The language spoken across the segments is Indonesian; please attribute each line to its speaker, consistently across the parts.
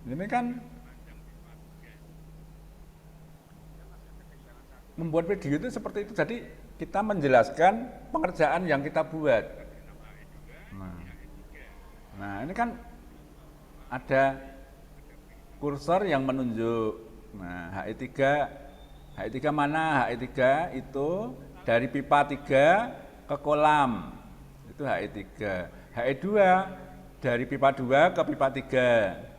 Speaker 1: Ini kan membuat video itu seperti itu. Jadi kita menjelaskan pengerjaan yang kita buat. Nah, nah ini kan ada kursor yang menunjuk. Nah, HE3 mana? HE3 itu dari pipa 3 ke kolam. Itu HE3. HE2 dari pipa 2 ke pipa 3.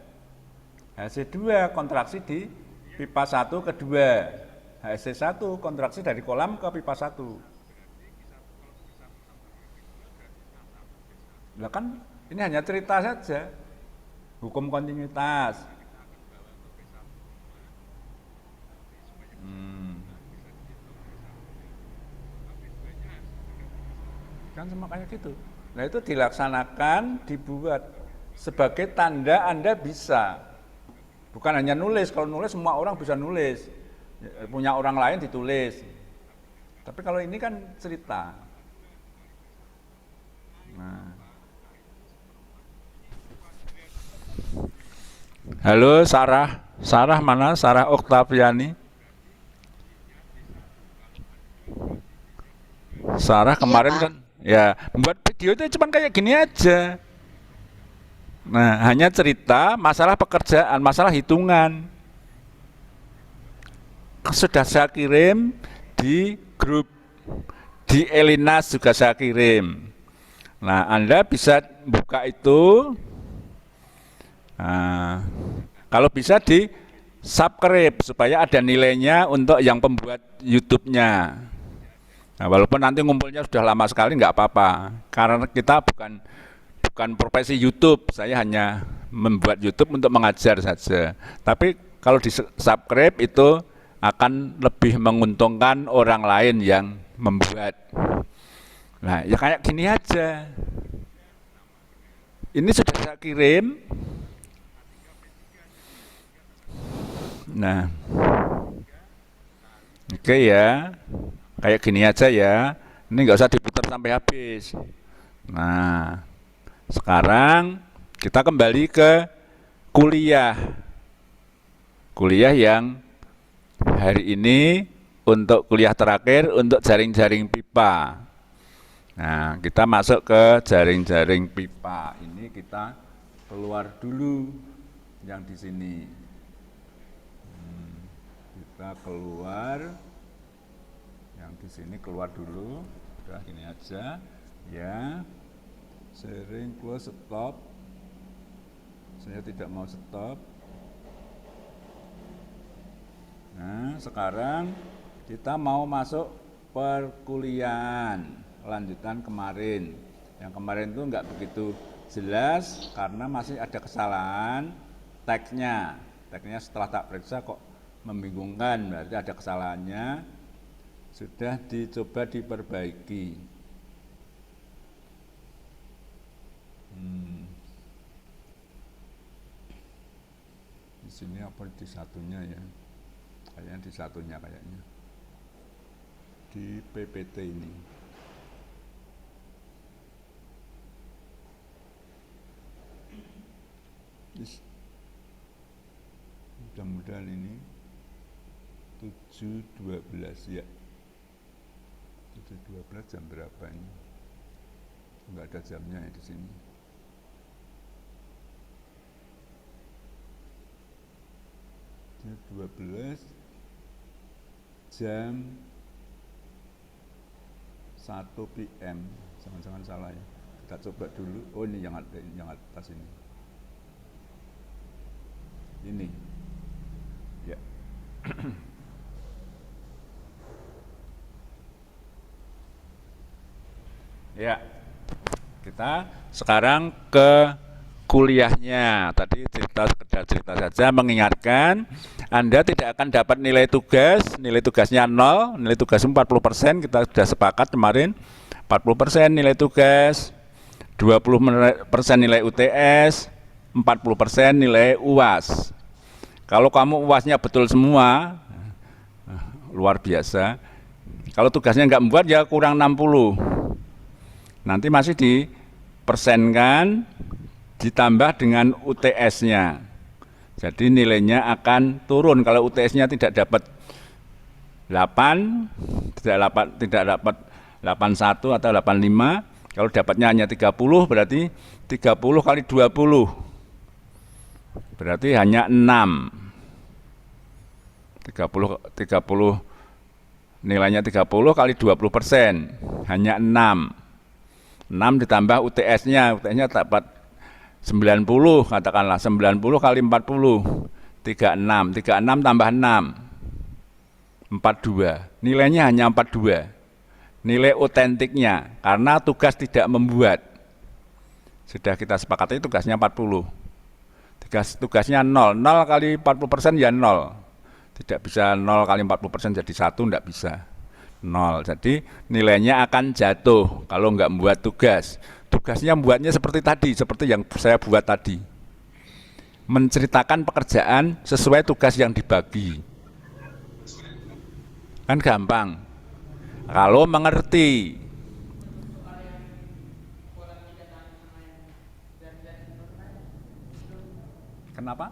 Speaker 1: HC2 kontraksi di pipa 1 ke 2. HC1 kontraksi dari kolam ke pipa 1. Lah kan ini hanya cerita saja. Hukum kontinuitas. Kan sama kayak gitu. Nah itu dilaksanakan, dibuat sebagai tanda Anda bisa. Bukan hanya nulis, kalau nulis semua orang bisa nulis. Punya orang lain ditulis. Tapi kalau ini kan cerita. Nah. Halo Sarah. Sarah mana? Sarah Oktaviani. Sarah kemarin kan ya membuat video itu cuma kayak gini aja. Nah, hanya cerita masalah pekerjaan, masalah hitungan. Sudah saya kirim di grup, di Elinas juga saya kirim. Nah, Anda bisa buka itu. Nah, kalau bisa di subscribe supaya ada nilainya untuk yang pembuat YouTube-nya. Nah, walaupun nanti ngumpulnya sudah lama sekali nggak apa-apa, karena kita bukan profesi YouTube, saya hanya membuat YouTube untuk mengajar saja. Tapi kalau di subscribe itu akan lebih menguntungkan orang lain yang membuat. Nah, ya kayak gini aja. Ini sudah saya kirim. Nah, oke ya, kayak gini aja ya. Ini nggak usah diputar sampai habis. Nah, sekarang kita kembali ke kuliah. Kuliah yang hari ini untuk kuliah terakhir untuk jaring-jaring pipa. Nah, kita masuk ke jaring-jaring pipa. Ini kita keluar dulu yang di sini. Kita keluar yang di sini keluar dulu. Udah gini aja ya. Sharing close stop. Saya tidak mau stop. Nah, sekarang kita mau masuk perkuliahan lanjutan kemarin. Yang kemarin itu enggak begitu jelas karena masih ada kesalahan teksnya. Teksnya setelah tak periksa kok membingungkan, berarti ada kesalahannya. Sudah dicoba diperbaiki. Di sini apa di satunya ya? Kayaknya di satunya kayaknya. Di PPT ini. Mudah-mudahan ini 7.12 ya. 7.12 jam berapa ini? Enggak ada jamnya ya di sini. Jam 12 jam 1 PM. Jangan-jangan salah ya. Kita coba dulu. Oh ini yang atas ini. Ini. Ya. Ya. Kita sekarang ke kuliahnya. Tadi sekedar cerita saja mengingatkan Anda tidak akan dapat nilai tugasnya 0, nilai tugas 40%, kita sudah sepakat kemarin 40% nilai tugas, 20% nilai UTS, 40% nilai UAS. Kalau kamu UASnya betul semua, luar biasa. Kalau tugasnya nggak membuat ya kurang 60. Nanti masih dipersenkan ditambah dengan UTS-nya. Jadi nilainya akan turun kalau UTS-nya tidak dapat 8, tidak dapat 81 atau 85. Kalau dapatnya hanya 30, berarti 30 kali 20. Berarti hanya 6. 30 nilainya 30 kali 20%, hanya 6. 6 ditambah UTS-nya, UTS-nya dapat 90, katakanlah 90 kali 40, 36, 36 tambah 6, 42. Nilainya hanya 42. Nilai otentiknya, karena tugas tidak membuat. Sudah kita sepakati tugasnya 40. Tugasnya 0, 0 kali 40% ya 0. Tidak bisa 0 kali 40% jadi 1, tidak bisa. 0, jadi nilainya akan jatuh kalau nggak membuat tugas. Tugasnya membuatnya seperti tadi, seperti yang saya buat tadi. Menceritakan pekerjaan sesuai tugas yang dibagi. Kan gampang. Kalau mengerti. Kenapa?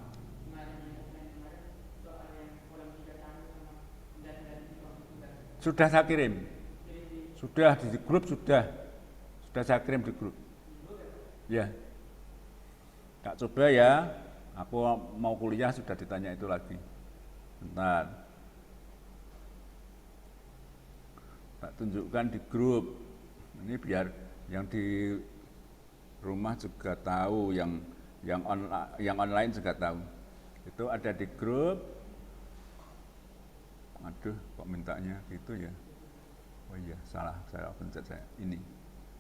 Speaker 1: Sudah saya kirim. Sudah di grup sudah saya kirim di grup. Ya. Tak coba ya. Aku mau kuliah sudah ditanya itu lagi. Bentar. Tak tunjukkan di grup. Ini biar yang di rumah juga tahu, yang online juga tahu. Itu ada di grup. Aduh, kok mintanya gitu ya? Oh iya, salah, saya pencet saya ini.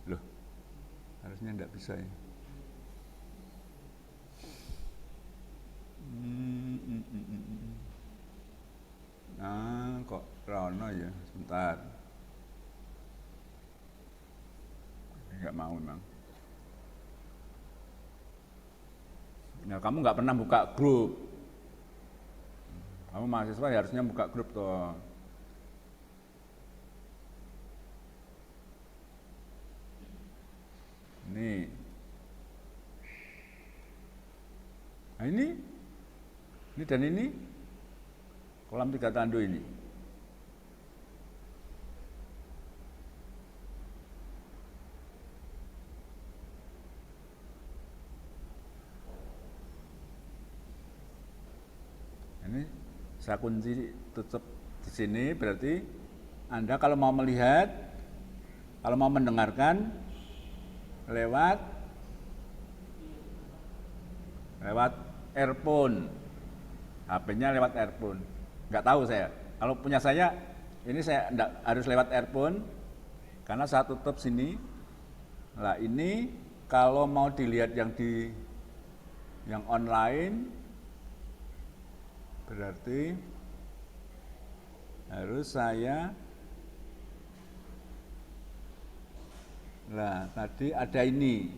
Speaker 1: Loh, harusnya enggak bisa ya. Nah, kok Rono ya, sebentar. Enggak mau memang. Nah, kamu nggak pernah buka grup. Kamu mahasiswa ya harusnya buka grup toh. Nih. Nah ini dan ini kolam 3 tando ini. Ini saya kunci tutup di sini, berarti Anda kalau mau melihat, kalau mau mendengarkan lewat earphone, HP-nya lewat earphone. Nggak tahu saya. Kalau punya saya, ini saya enggak harus lewat earphone, karena saya tutup sini. Nah ini kalau mau dilihat yang online, berarti harus saya, nah tadi ada ini.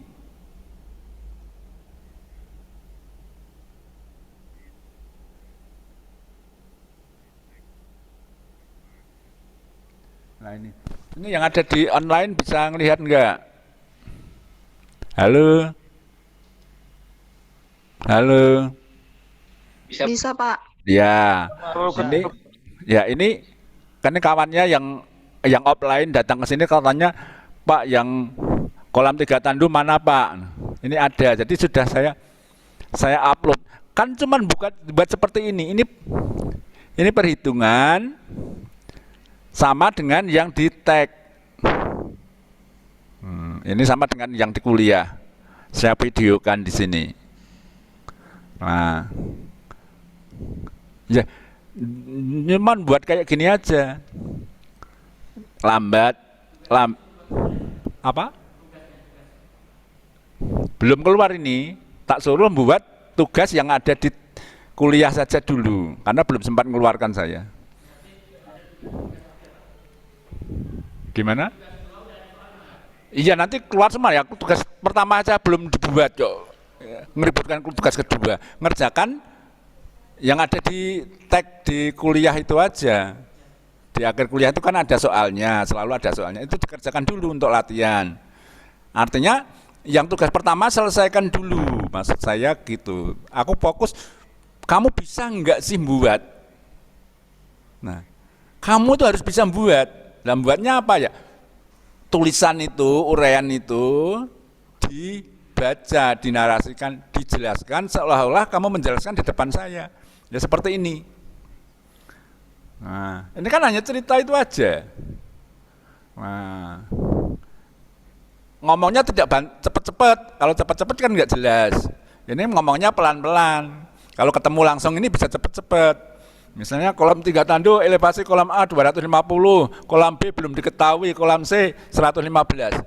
Speaker 1: Nah ini yang ada di online bisa ngelihat enggak? Halo? Halo?
Speaker 2: Bisa Pak.
Speaker 1: Ya, ini kan ini kawannya yang offline datang ke sini katanya, Pak yang kolam 3 tandu mana Pak? Ini ada, jadi sudah saya upload. Kan cuman buat seperti ini. Ini perhitungan sama dengan yang di tag. Ini sama dengan yang di kuliah. Saya videokan di sini. Nah. Ya, cuman buat kayak gini aja. Apa? Belum keluar ini, tak suruh membuat tugas yang ada di kuliah saja dulu, karena belum sempat mengeluarkan saya. Gimana? Iya nanti keluar semua ya, tugas pertama aja belum dibuat kok. Ngeributkan tugas kedua, ngerjakan yang ada di tag di kuliah itu aja. Di akhir kuliah itu kan ada soalnya, selalu ada soalnya. Itu dikerjakan dulu untuk latihan. Artinya yang tugas pertama selesaikan dulu, maksud saya gitu. Aku fokus kamu bisa enggak sih buat? Nah, kamu tuh harus bisa buat. Dan buatnya apa ya? Tulisan itu, uraian itu dibaca, dinarasikan, dijelaskan seolah-olah kamu menjelaskan di depan saya. Ya seperti ini. Nah, ini kan hanya cerita itu aja. Nah, ngomongnya tidak cepat-cepat. Kalau cepat-cepat kan nggak jelas. Ini ngomongnya pelan-pelan. Kalau ketemu langsung ini bisa cepat-cepat. Misalnya kolam 3 tanduk, elevasi kolam A 250, kolam B belum diketahui, kolam C 115.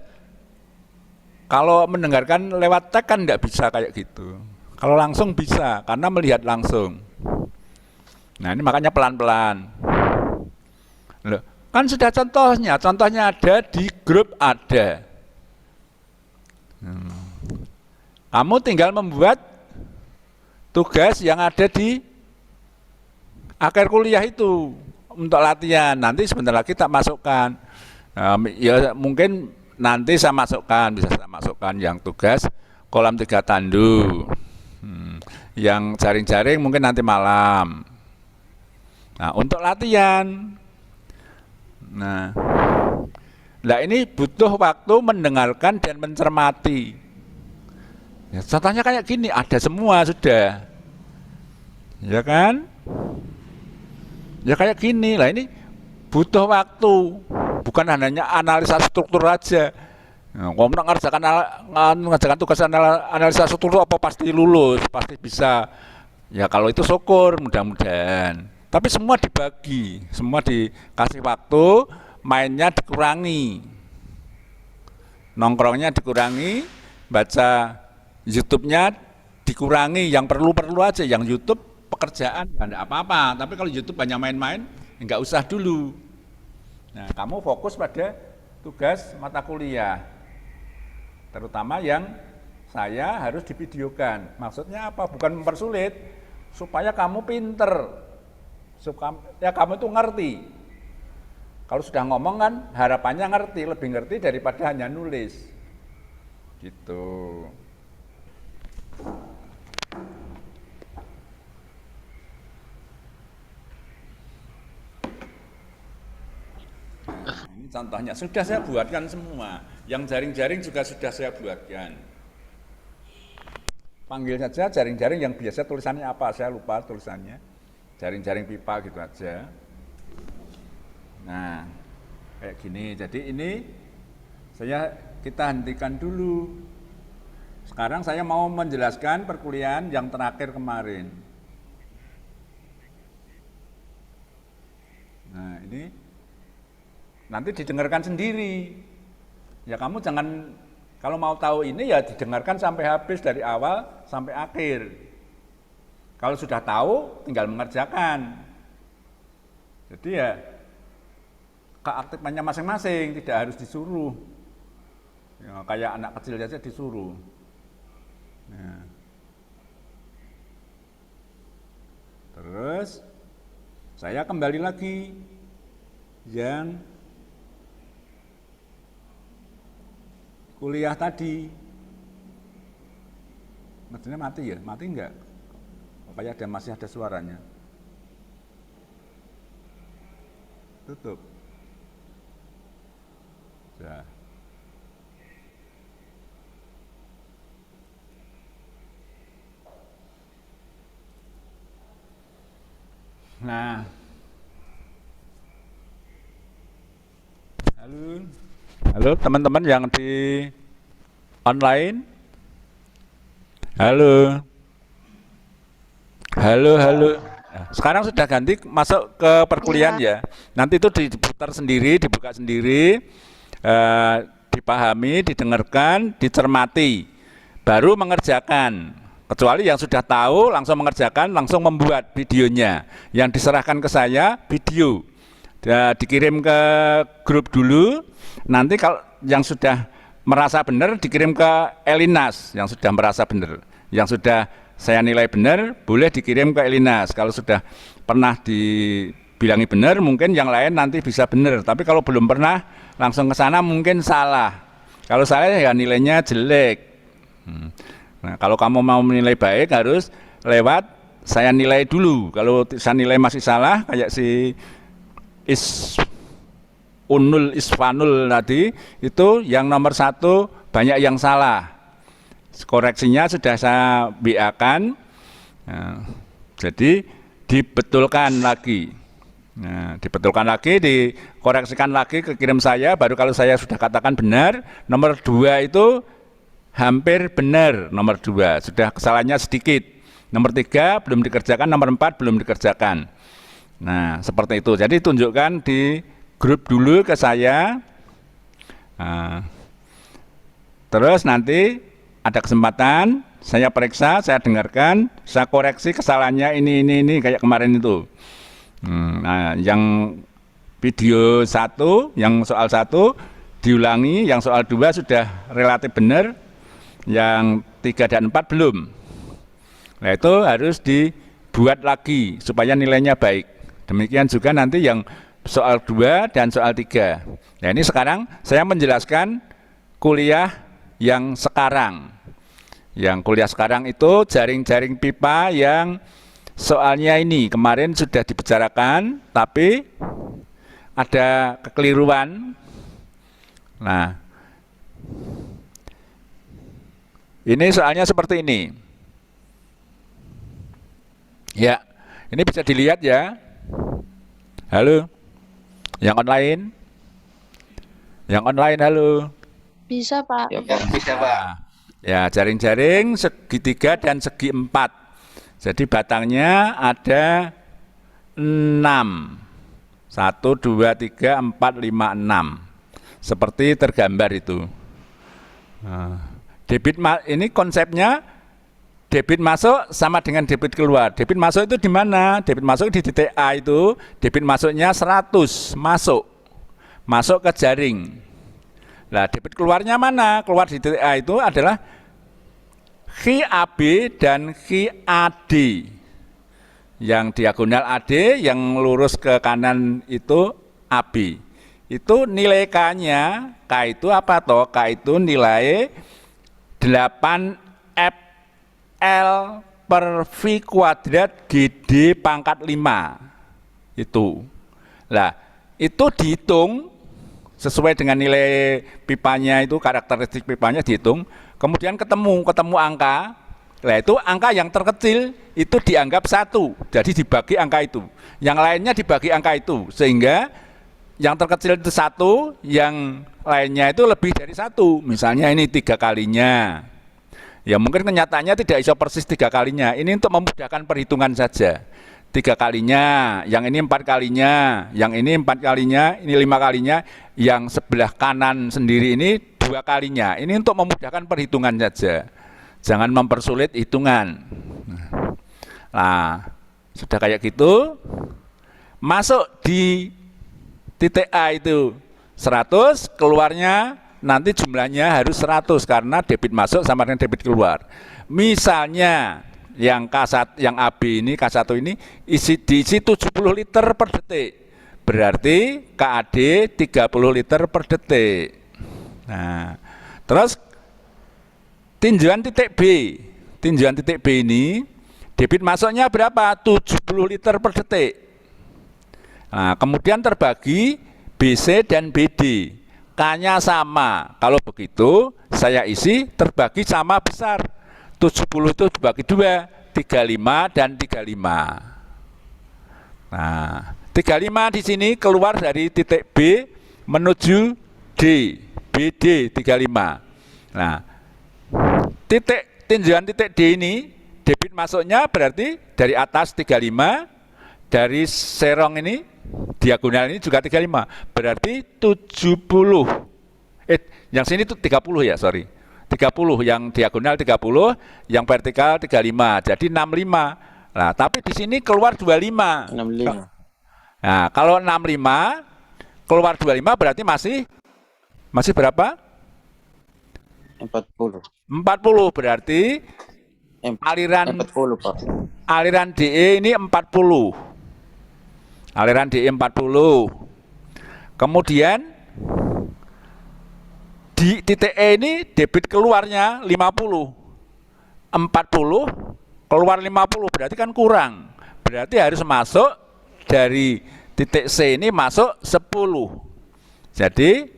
Speaker 1: Kalau mendengarkan lewat teks kan nggak bisa kayak gitu. Kalau langsung bisa, karena melihat langsung. Nah ini makanya pelan-pelan. Loh, kan sudah contohnya ada di grup ada. Kamu tinggal membuat tugas yang ada di akhir kuliah itu untuk latihan. Nanti sebentar lagi tak masukkan. Ya mungkin nanti saya masukkan, bisa saya masukkan yang tugas kolam 3 tanduk. Yang jaring-jaring mungkin nanti malam. Nah, untuk latihan. Nah, ini butuh waktu mendengarkan dan mencermati. Ya, contohnya kayak gini, ada semua sudah. Ya kan? Ya kayak gini lah, ini butuh waktu. Bukan hanya analisa struktur aja. Nah, kalau mengerjakan tugas analisa struktur apa pasti lulus, pasti bisa. Ya kalau itu syukur, mudah-mudahan. Tapi semua dibagi, semua dikasih waktu, mainnya dikurangi, nongkrongnya dikurangi, baca YouTube-nya dikurangi, yang perlu-perlu aja, yang YouTube pekerjaan ya enggak apa-apa, tapi kalau YouTube banyak main-main, enggak usah dulu. Nah, kamu fokus pada tugas mata kuliah, terutama yang saya harus divideokan. Maksudnya apa? Bukan mempersulit, supaya kamu pinter. Ya kamu itu ngerti. Kalau sudah ngomong kan harapannya ngerti, lebih ngerti daripada hanya nulis. Gitu. Nah, ini contohnya sudah saya buatkan semua. Yang jaring-jaring juga sudah saya buatkan. Panggil saja jaring-jaring yang biasa tulisannya apa, saya lupa tulisannya. Jaring-jaring pipa gitu aja. Nah, kayak gini. Jadi ini kita hentikan dulu. Sekarang saya mau menjelaskan perkuliahan yang terakhir kemarin. Nah, ini nanti didengarkan sendiri. Ya kamu jangan, kalau mau tahu ini ya didengarkan sampai habis dari awal sampai akhir. Kalau sudah tahu, tinggal mengerjakan. Jadi ya keaktifannya masing-masing, tidak harus disuruh. Ya, kayak anak kecil saja disuruh. Nah. Terus saya kembali lagi yang kuliah tadi. Maksudnya mati ya? Mati enggak? Kayak masih ada suaranya. Tutup. Ya. Nah. Halo teman-teman yang di online. Halo. Halo. Sekarang sudah ganti masuk ke perkuliahan ya. Nanti itu diputar sendiri, dibuka sendiri, dipahami, didengarkan, dicermati, baru mengerjakan. Kecuali yang sudah tahu langsung mengerjakan, langsung membuat videonya. Yang diserahkan ke saya video, dikirim ke grup dulu. Nanti kalau yang sudah merasa benar dikirim ke Elinas, yang sudah merasa benar, yang sudah saya nilai benar, boleh dikirim ke Elinas. Kalau sudah pernah dibilangi benar, mungkin yang lain nanti bisa benar. Tapi kalau belum pernah, langsung ke sana mungkin salah. Kalau salah ya nilainya jelek. Nah, kalau kamu mau menilai baik harus lewat saya nilai dulu. Kalau saya nilai masih salah, kayak si Unul Isfanul tadi, itu yang nomor 1 banyak yang salah. Koreksinya sudah saya BA-kan, nah, jadi dibetulkan lagi. Nah, dibetulkan lagi, dikoreksikan lagi, kekirim saya, baru kalau saya sudah katakan benar, nomor 2 itu hampir benar, nomor 2, sudah kesalahannya sedikit. Nomor 3 belum dikerjakan, nomor 4 belum dikerjakan. Nah, seperti itu. Jadi tunjukkan di grup dulu ke saya. Nah, terus nanti ada kesempatan, saya periksa, saya dengarkan, saya koreksi kesalahannya ini, kayak kemarin itu. Nah, yang video 1, yang soal 1 diulangi, yang soal 2 sudah relatif benar, yang 3 dan 4 belum. Nah, itu harus dibuat lagi supaya nilainya baik. Demikian juga nanti yang soal 2 dan soal 3. Nah, ini sekarang saya menjelaskan kuliah yang sekarang. Yang kuliah sekarang itu jaring-jaring pipa yang soalnya ini kemarin sudah dibicarakan, tapi ada kekeliruan. Nah, ini soalnya seperti ini. Ya, ini bisa dilihat ya. Halo, yang online? Yang online, halo.
Speaker 2: Bisa, Pak.
Speaker 3: Ya, Pak. Bisa, Pak.
Speaker 1: Ya, jaring-jaring segitiga dan segi 4. Jadi batangnya ada 6. 1, 2, 3, 4, 5, 6. Seperti tergambar itu. Nah, ini konsepnya debit masuk sama dengan debit keluar. Debit masuk itu di mana? Debit masuk di titik A itu, debit masuknya 100 masuk. Masuk ke jaring. Nah, debit keluarnya mana? Keluar di titik A itu adalah QAB dan QAD. Yang diagonal AD, yang lurus ke kanan itu AB. Itu nilai K-nya, K itu apa toh? K itu nilai 8FL per V kuadrat GD pangkat 5. Itu. Nah, itu dihitung sesuai dengan nilai pipanya itu, karakteristik pipanya dihitung, kemudian ketemu angka. Nah, itu angka yang terkecil itu dianggap 1, jadi dibagi angka itu, yang lainnya dibagi angka itu, sehingga yang terkecil itu 1, yang lainnya itu lebih dari 1. Misalnya ini 3 kalinya, ya mungkin kenyataannya tidak iso persis 3 kalinya, ini untuk memudahkan perhitungan saja. 3 kalinya, yang ini 4 kalinya, yang ini 4 kalinya, ini 5 kalinya, yang sebelah kanan sendiri ini 2 kalinya. Ini untuk memudahkan perhitungan saja, jangan mempersulit hitungan. Nah, sudah kayak gitu, masuk di titik A itu 100, keluarnya nanti jumlahnya harus 100 karena debit masuk sama dengan debit keluar. Misalnya yang K1, yang AB ini, K1 ini diisi 70 liter per detik, berarti KAD 30 liter per detik. Nah, terus tinjauan titik B ini debit masuknya berapa? 70 liter per detik. Nah, kemudian terbagi BC dan BD, K-nya sama. Kalau begitu saya isi terbagi sama besar. 70 itu dibagi 2, 35 dan 35. Nah, 35 di sini keluar dari titik B menuju D, BD 35. Nah, tinjauan titik D ini debit masuknya berarti dari atas 35, dari serong ini diagonal ini juga 35, berarti 70. Yang sini itu 30 ya, sorry. 30, yang diagonal 30, yang vertikal 35, jadi 65. Nah, tapi di sini keluar 25.
Speaker 3: 65.
Speaker 1: Nah, kalau 65 keluar 25 berarti masih berapa?
Speaker 3: 40.
Speaker 1: 40 berarti aliran
Speaker 3: 40, Pak.
Speaker 1: Aliran DE ini 40. Aliran DE 40. Kemudian di titik E ini debit keluarnya 50. 40 keluar 50, berarti kan kurang. Berarti harus masuk dari titik C ini masuk 10. Jadi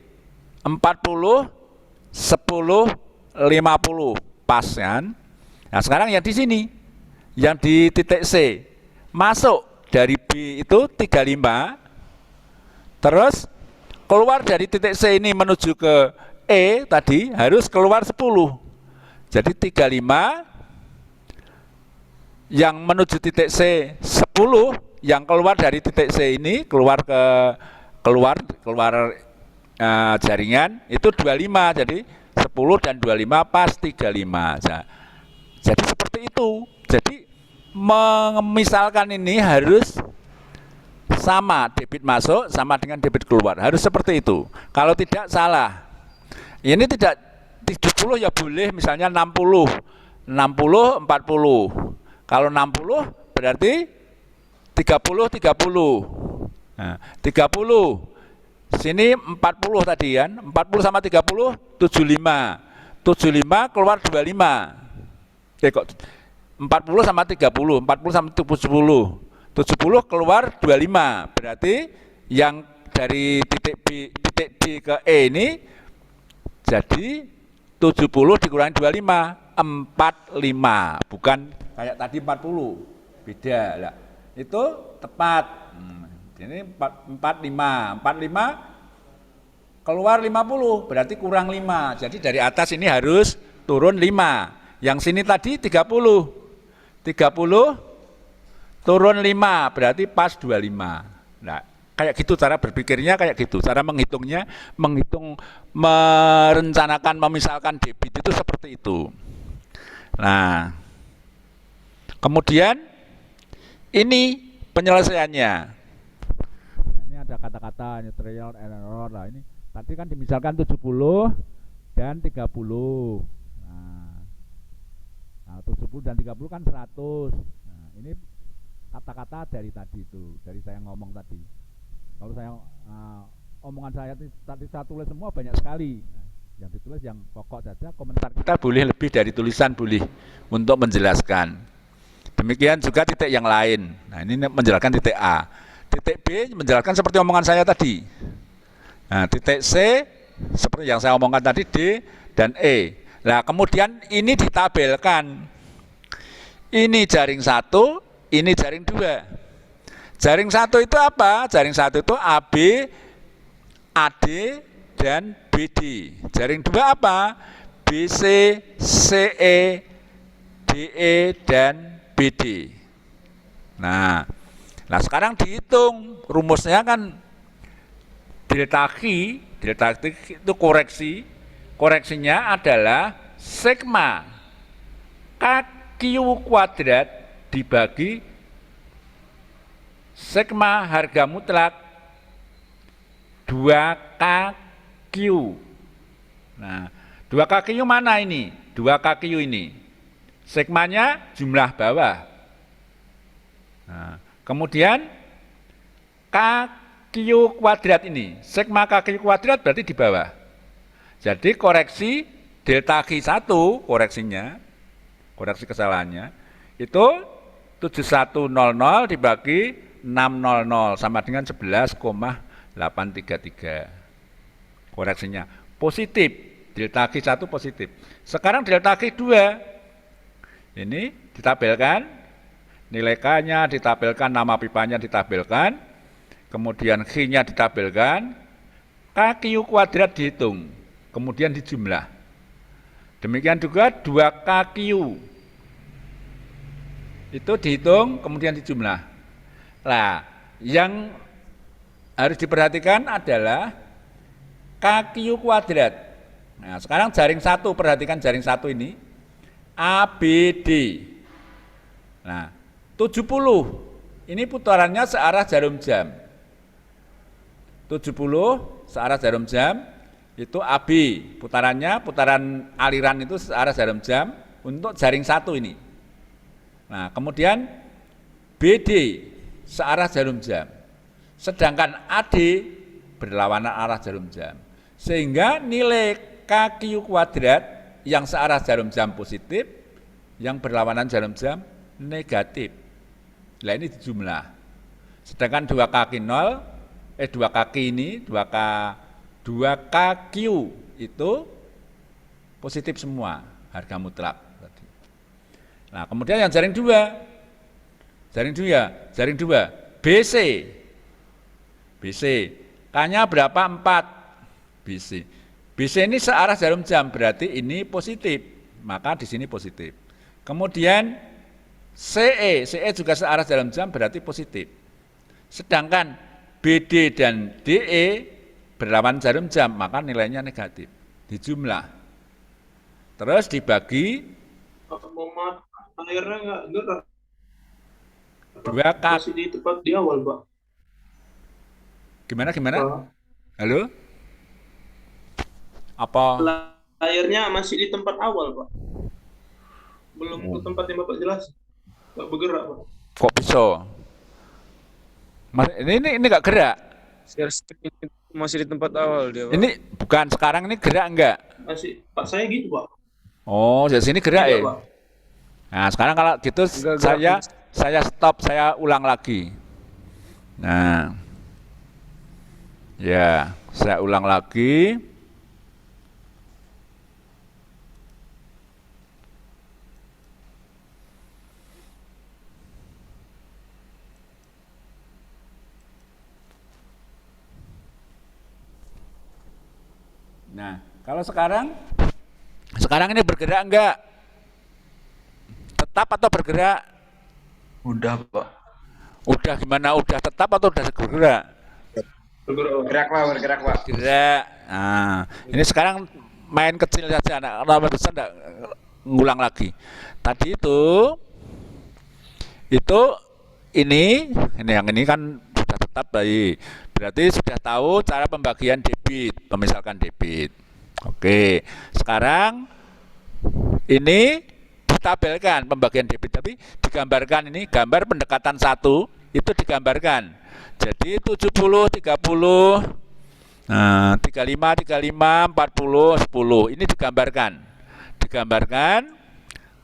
Speaker 1: 40, 10, 50 pas kan. Nah sekarang yang di sini, yang di titik C masuk dari B itu 35, terus keluar dari titik C ini menuju ke E tadi harus keluar 10. Jadi 35 yang menuju titik C 10, yang keluar dari titik C ini keluar jaringan itu 25. Jadi 10 dan 25 pas 35. Jadi seperti itu. Jadi memisalkan ini harus sama, debit masuk sama dengan debit keluar. Harus seperti itu. Kalau tidak salah. Ini tidak 70 ya boleh, misalnya 60, 40. Kalau 60 berarti 30. Nah, 30. Sini 40 tadi kan. 40 sama 30 75. 75 keluar 25. Kok 40 sama 30, 40 sama 70. 70 keluar 25. Berarti yang dari titik D ke E ini jadi 70 dikurangi 25, 45. Bukan kayak tadi 40. Beda lah. Itu tepat. Ini 45 keluar 50, berarti kurang 5. Jadi dari atas ini harus turun 5. Yang sini tadi 30 turun 5, berarti pas 25. Nah, kayak gitu cara berpikirnya, kayak gitu cara menghitungnya, merencanakan, memisalkan debit itu seperti itu. Nah, kemudian ini penyelesaiannya. Ini ada kata-kata ini trial and error lah. Ini tadi kan dimisalkan 70 dan 30. Nah, 70 dan 30 kan 100. Nah, ini kata-kata dari tadi itu, dari saya ngomong tadi. Kalau saya omongan saya tadi saya tulis semua banyak sekali. Nah, yang ditulis yang pokok saja, komentar kita boleh lebih dari tulisan, boleh untuk menjelaskan. Demikian juga titik yang lain. Nah, ini menjelaskan titik A. Titik B menjelaskan seperti omongan saya tadi. Nah, titik C seperti yang saya omongkan tadi, D dan E. Nah, kemudian ini ditabelkan. Ini jaring 1, ini jaring 2. Jaring 1 itu apa? Jaring 1 itu AB, AD, dan BD. Jaring 2 apa? BC, CE, DE, dan BD. Nah sekarang dihitung rumusnya kan delta Q itu koreksinya adalah sigma KQ kuadrat dibagi sigma harga mutlak 2KQ. Nah, 2KQ mana ini? 2KQ ini sigmanya jumlah bawah. Nah, kemudian KQ kuadrat ini, sigma KQ kuadrat berarti di bawah. Jadi koreksi delta Q1 koreksinya, koreksi kesalahannya itu 7100 dibagi 600 sama dengan 11,833. Koreksinya positif, delta Q1 positif. Sekarang delta Q2 ini ditabelkan, nilai K-nya ditabelkan, nama pipanya ditabelkan, kemudian Q-nya ditabelkan, KQ kuadrat dihitung, kemudian dijumlah. Demikian juga 2KQ itu dihitung, kemudian dijumlah. Nah, yang harus diperhatikan adalah KQ kuadrat. Nah, sekarang jaring 1, perhatikan jaring 1 ini. ABD. Nah, 70 ini putarannya searah jarum jam. 70 searah jarum jam itu AB, putaran aliran itu searah jarum jam untuk jaring 1 ini. Nah, kemudian BD searah jarum jam. Sedangkan AD berlawanan arah jarum jam. Sehingga nilai KQ kuadrat yang searah jarum jam positif, yang berlawanan jarum jam negatif. Nah ini dijumlah. Sedangkan 2 kaki 0, 2 kaki ini, 2 Q itu positif semua, harga mutlak. Nah kemudian yang jaring 2, BC. K-nya berapa? 4. BC ini searah jarum jam, berarti ini positif, maka di sini positif. Kemudian CE juga searah jarum jam, berarti positif. Sedangkan BD dan DE berlawan jarum jam, maka nilainya negatif. Dijumlah. Terus dibagi
Speaker 3: akhirnya nggak gerak.
Speaker 1: 2 kaki.
Speaker 3: Masih di tempat di awal, Pak.
Speaker 1: Gimana?
Speaker 3: Pak.
Speaker 1: Halo? Apa?
Speaker 3: Layarnya masih di tempat awal, Pak. Belum ke tempat yang Bapak jelas. Nggak bergerak, Pak.
Speaker 1: Kok bisa? Ini nggak gerak.
Speaker 4: Masih di tempat awal dia, Pak.
Speaker 1: Ini bukan, sekarang ini gerak enggak?
Speaker 3: Masih, Pak, saya gitu, Pak.
Speaker 1: Oh, dari sini gerak
Speaker 3: Tidak,
Speaker 1: ya?
Speaker 3: Pak.
Speaker 1: Nah, sekarang kalau gitu saya stop, saya ulang lagi. Nah, ya, saya ulang lagi. Nah, kalau sekarang ini bergerak enggak? Tetap atau bergerak?
Speaker 4: Udah, Pak.
Speaker 1: Udah gimana? Udah tetap atau udah bergerak?
Speaker 4: Bergerak, Pak.
Speaker 1: Bergerak. Nah, ini sekarang main kecil saja, anak nomor besar enggak ngulang lagi. Tadi itu ini yang ini kan sudah tetap baik. Berarti sudah tahu cara pembagian debit, misalkan debit. Oke, sekarang ini ditabelkan pembagian debit, tapi digambarkan, ini gambar pendekatan 1 itu digambarkan. Jadi 70, 30, 35, 40, 10 ini digambarkan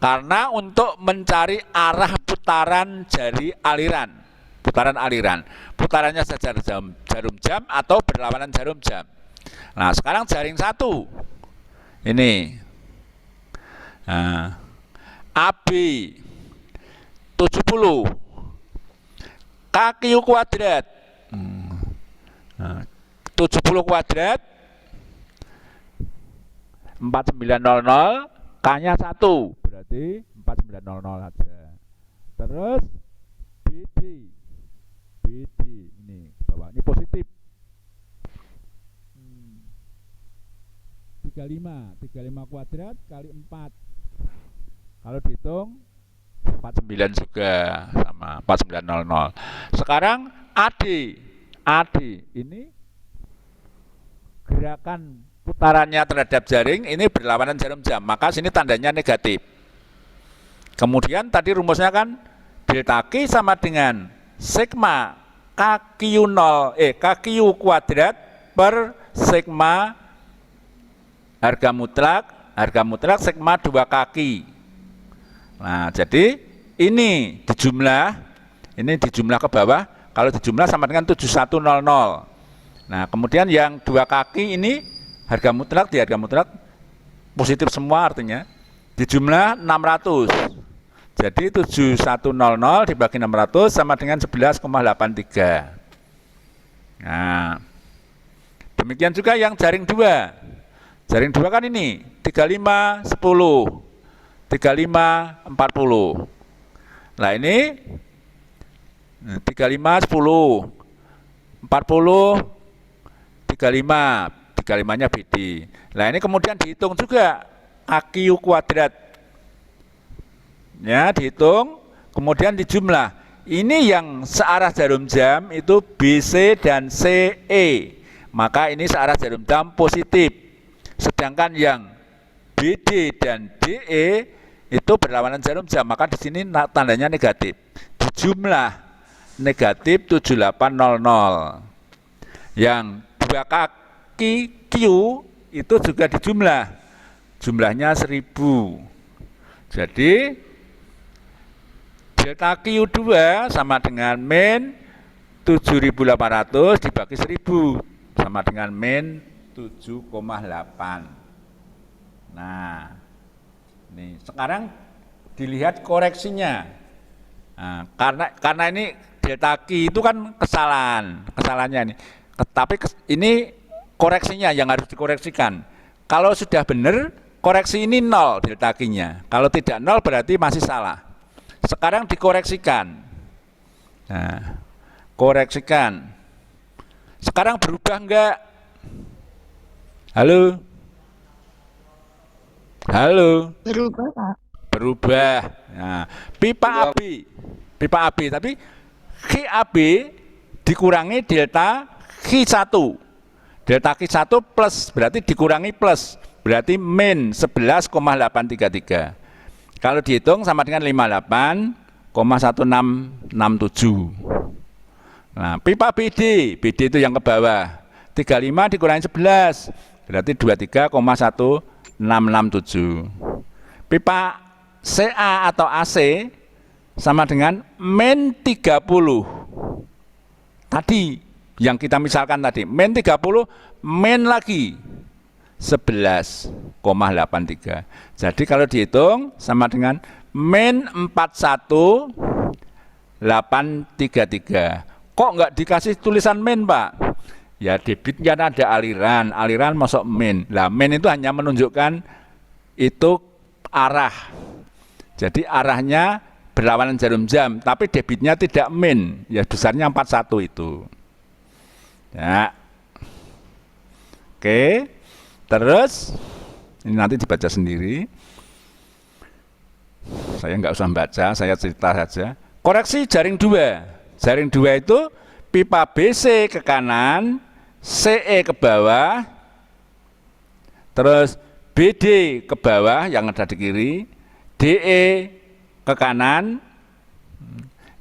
Speaker 1: karena untuk mencari arah putaran jari aliran, putarannya sejajar jarum jam atau berlawanan jarum jam. Nah sekarang jaring 1 ini AB 70 KQ kuadrat 70 kuadrat 4900, K-nya 1, berarti 4900 aja. Terus BD ini bawah, ini positif 35 kuadrat kali 4, kalau dihitung 49 juga, sama 4900. Sekarang AD ini gerakan putarannya terhadap jaring ini berlawanan jarum jam, maka sini tandanya negatif. Kemudian tadi rumusnya kan delta Q sama dengan sigma KQ kuadrat per sigma harga mutlak sigma 2 kaki. Nah, jadi ini dijumlah ke bawah, kalau dijumlah sama dengan 7100. Nah, kemudian yang 2 kaki ini harga mutlak positif semua, artinya dijumlah 600. Jadi 7100 dibagi 600 sama dengan 11,83. Nah, demikian juga yang jaring 2. Jaring 2 kan ini 35 10 35 40. Nah, ini 35 10 40 35-nya BD. Nah, ini kemudian dihitung juga AQ kuadrat. Ya, dihitung, kemudian dijumlah. Ini yang searah jarum jam itu BC dan CE. Maka ini searah jarum jam positif. Sedangkan yang BD dan DE itu berlawanan jarum jam, maka di sini tandanya negatif. Dijumlah negatif 7800. Yang 2 kaki Q itu juga dijumlah, jumlahnya 1000. Jadi delta Q2 sama dengan min 7.800 dibagi 1.000 sama dengan min 7,8. Nah, ini sekarang dilihat koreksinya. Nah, karena ini delta Q itu kan kesalahannya ini. Tapi ini koreksinya yang harus dikoreksikan. Kalau sudah benar, koreksi ini 0 delta Q-nya. Kalau tidak 0 berarti masih salah. Sekarang dikoreksikan. Nah, koreksikan. Sekarang berubah enggak? Halo? Halo?
Speaker 2: Berubah, Pak.
Speaker 1: Berubah. Nah, pipa AB, tapi QAB dikurangi delta Q1. Delta Q1 plus, berarti dikurangi plus, berarti min 11,833. Kalau dihitung sama dengan 58,1667. Nah, pipa BD itu yang ke bawah. 35 dikurangi 11, berarti 23,1667. Pipa CA atau AC sama dengan min 30. Tadi yang kita misalkan tadi, min 30, min lagi 11,83. Jadi kalau dihitung sama dengan min 41,833. Kok nggak dikasih tulisan min, Pak? Ya debitnya ada aliran masuk min. Lah min itu hanya menunjukkan itu arah. Jadi arahnya berlawanan jarum jam, tapi debitnya tidak min. Ya besarnya 41 itu. Ya. Oke. Terus ini nanti dibaca sendiri. Saya nggak usah baca, saya cerita saja. Koreksi jaring 2. Jaring 2 itu pipa BC ke kanan, CE ke bawah, terus BD ke bawah yang ada di kiri, DE ke kanan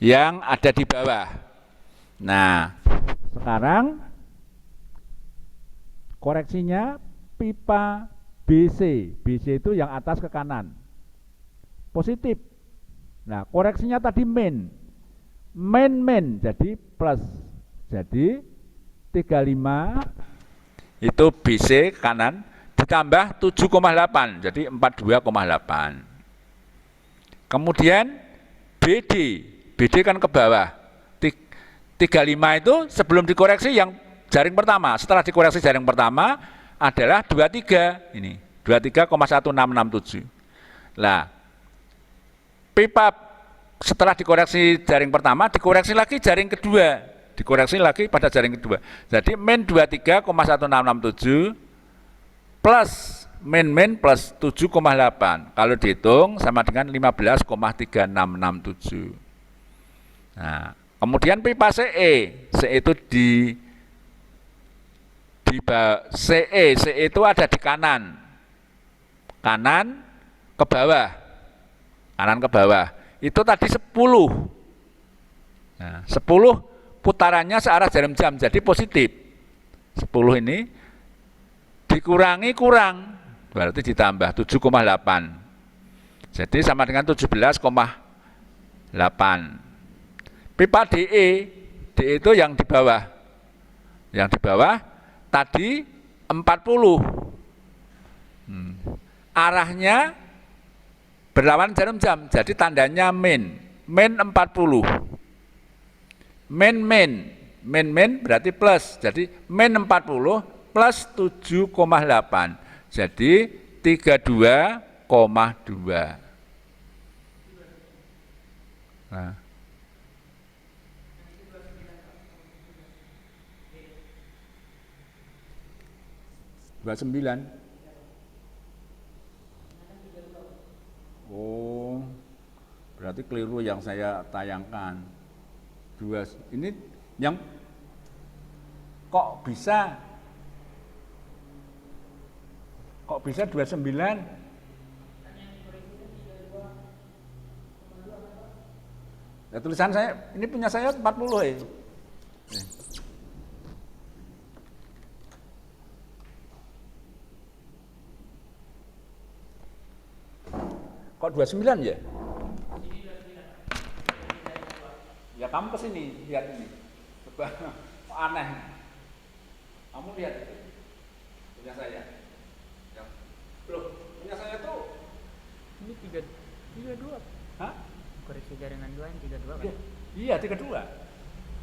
Speaker 1: yang ada di bawah. Nah, sekarang koreksinya pipa BC. BC itu yang atas ke kanan. Positif. Nah, koreksinya tadi min. Min jadi plus. Jadi 35 itu BC kanan ditambah 7,8 jadi 42,8. Kemudian BD kan ke bawah. 35 itu sebelum dikoreksi yang jaring pertama. Setelah dikoreksi jaring pertama adalah 23 ini. 23,1667. Lah, pipa setelah dikoreksi jaring pertama, dikoreksi lagi jaring kedua, dikoreksi lagi pada jaring kedua. Jadi min 23,1667 plus min plus 7,8. Kalau dihitung sama dengan 15,3667. Nah, kemudian pipa CE itu di CE itu ada di kanan ke bawah, itu tadi 10. Nah, 10 putarannya searah jarum jam, jadi positif. 10 ini dikurangi kurang, berarti ditambah 7,8. Jadi sama dengan 17,8. Pipa DE itu yang di bawah. Yang di bawah tadi 40. Arahnya berlawan jarum jam, jadi tandanya min 40. Min berarti plus, jadi min 40 plus 7,8, jadi 32,2. Nah, sembilan. Oh, berarti keliru yang saya tayangkan. Ini yang kok bisa 29? Ya, tulisan saya, ini punya saya 40 ya. Kok 29 ya? kamu kesini, lihat ini. Coba, kok aneh. Kamu lihat itu, punya saya. Ya. Loh, punya saya tuh.
Speaker 5: Ini 32.
Speaker 1: Hah?
Speaker 5: Koreksi jaringan 2 yang 32 kan?
Speaker 1: Iya, 32.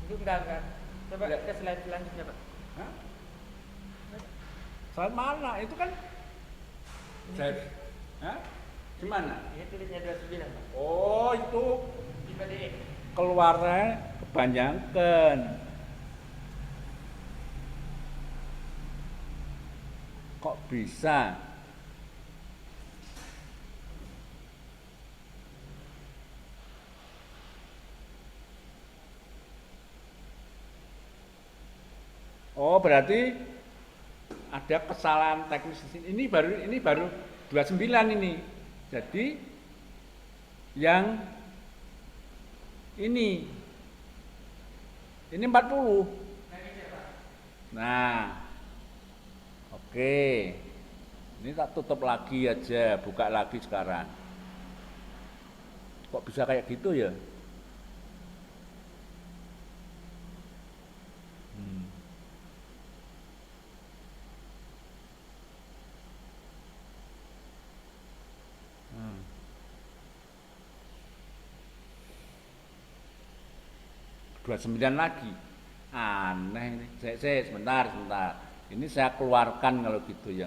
Speaker 5: Itu enggak. Coba ke slide selanjutnya, Pak.
Speaker 1: Hah? Slide mana? Itu kan slide. Hah? Gimana?
Speaker 5: Ini tulisnya 29, Pak.
Speaker 1: Oh, itu
Speaker 5: Di PDE.
Speaker 1: keluarnya kebanyakan. Kok bisa? Oh, berarti ada kesalahan teknis di sini. Ini baru 29 ini. Jadi yang ini 40. Nah, oke. Ini tak tutup lagi aja, buka lagi sekarang. Kok bisa kayak gitu ya? Hmm. 29 lagi. Aneh ini. Saya sebentar. Ini saya keluarkan kalau gitu ya.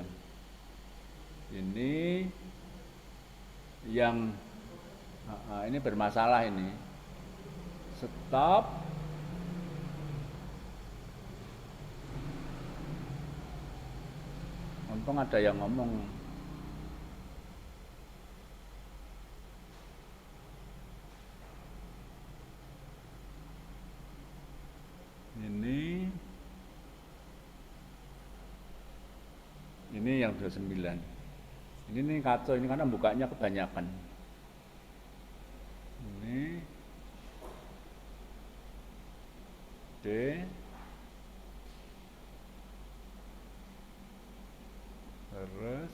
Speaker 1: Ini yang ini bermasalah ini. Stop. Untung ada yang ngomong. Ini yang 29. Ini nih kacau ini karena bukanya kebanyakan. Ini D terus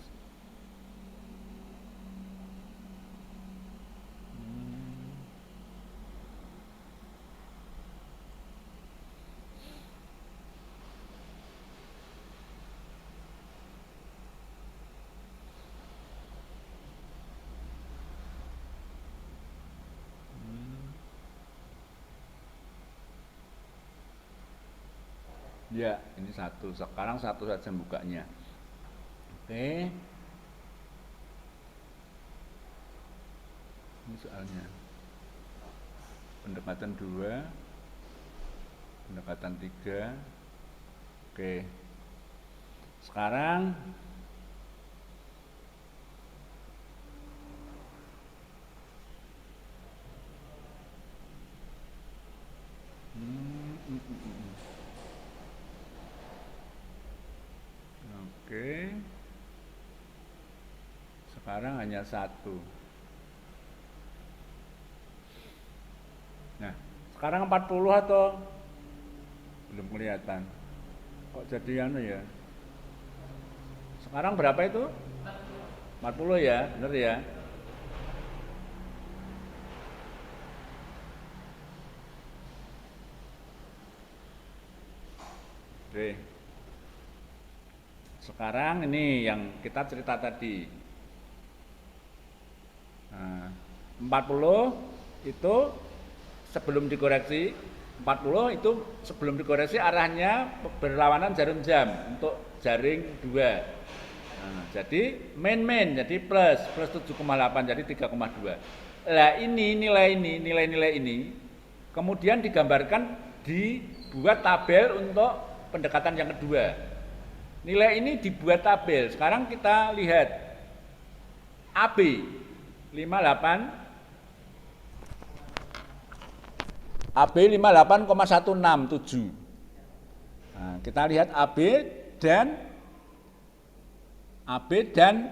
Speaker 1: ya, ini satu. Sekarang satu saja bukanya. Oke. Ini soalnya. Pendekatan 2. Pendekatan 3. Oke. Sekarang Oke. Sekarang hanya satu. Nah, sekarang 40 atau belum kelihatan? Kok jadi anu ya? Sekarang berapa itu? 40 ya, bener ya? Oke. Sekarang ini yang kita cerita tadi. Nah, 40 itu sebelum dikoreksi, 40 itu sebelum dikoreksi arahnya berlawanan jarum jam untuk jaring 2. Nah, jadi main jadi plus 7,8 jadi 3,2. Lah ini nilai-nilai ini kemudian digambarkan dibuat tabel untuk pendekatan yang kedua. Nilai ini dibuat tabel. Sekarang kita lihat AB 58,167. Nah, kita lihat AB dan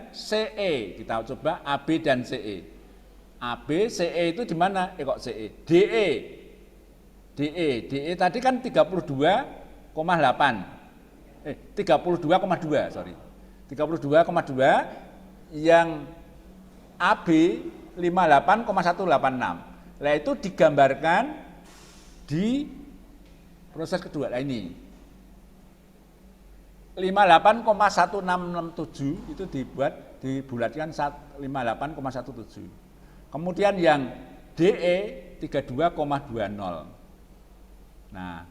Speaker 1: CE. Kita coba AB dan CE. AB, CE itu di mana? Kok CE? DE tadi kan 32,8. 32,2, sorry. 32,2 yang AB 58,186. Nah, itu digambarkan di proses kedua. Nah ini 58,1667 itu dibulatkan 58,17. Kemudian yang DE 32,20. Nah,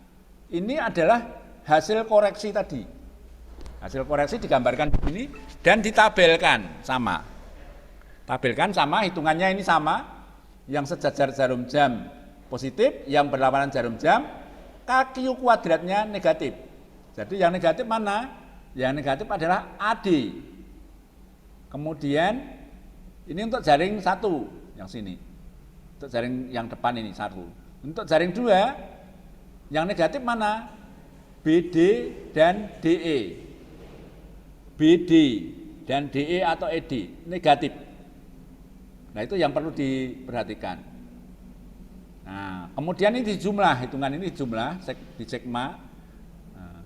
Speaker 1: ini adalah hasil koreksi tadi. Hasil koreksi digambarkan begini dan ditabelkan sama. Tabelkan sama, hitungannya ini sama. Yang sejajar jarum jam positif, yang berlawanan jarum jam, kaki kuadratnya negatif. Jadi yang negatif mana? Yang negatif adalah AD. Kemudian ini untuk jaring 1 yang sini. Untuk jaring yang depan ini 1. Untuk jaring 2 yang negatif mana? BD dan DE. BD dan DE atau ED negatif. Nah itu yang perlu diperhatikan. Nah kemudian ini dijumlah, hitungan ini dijumlah di sekma. Nah,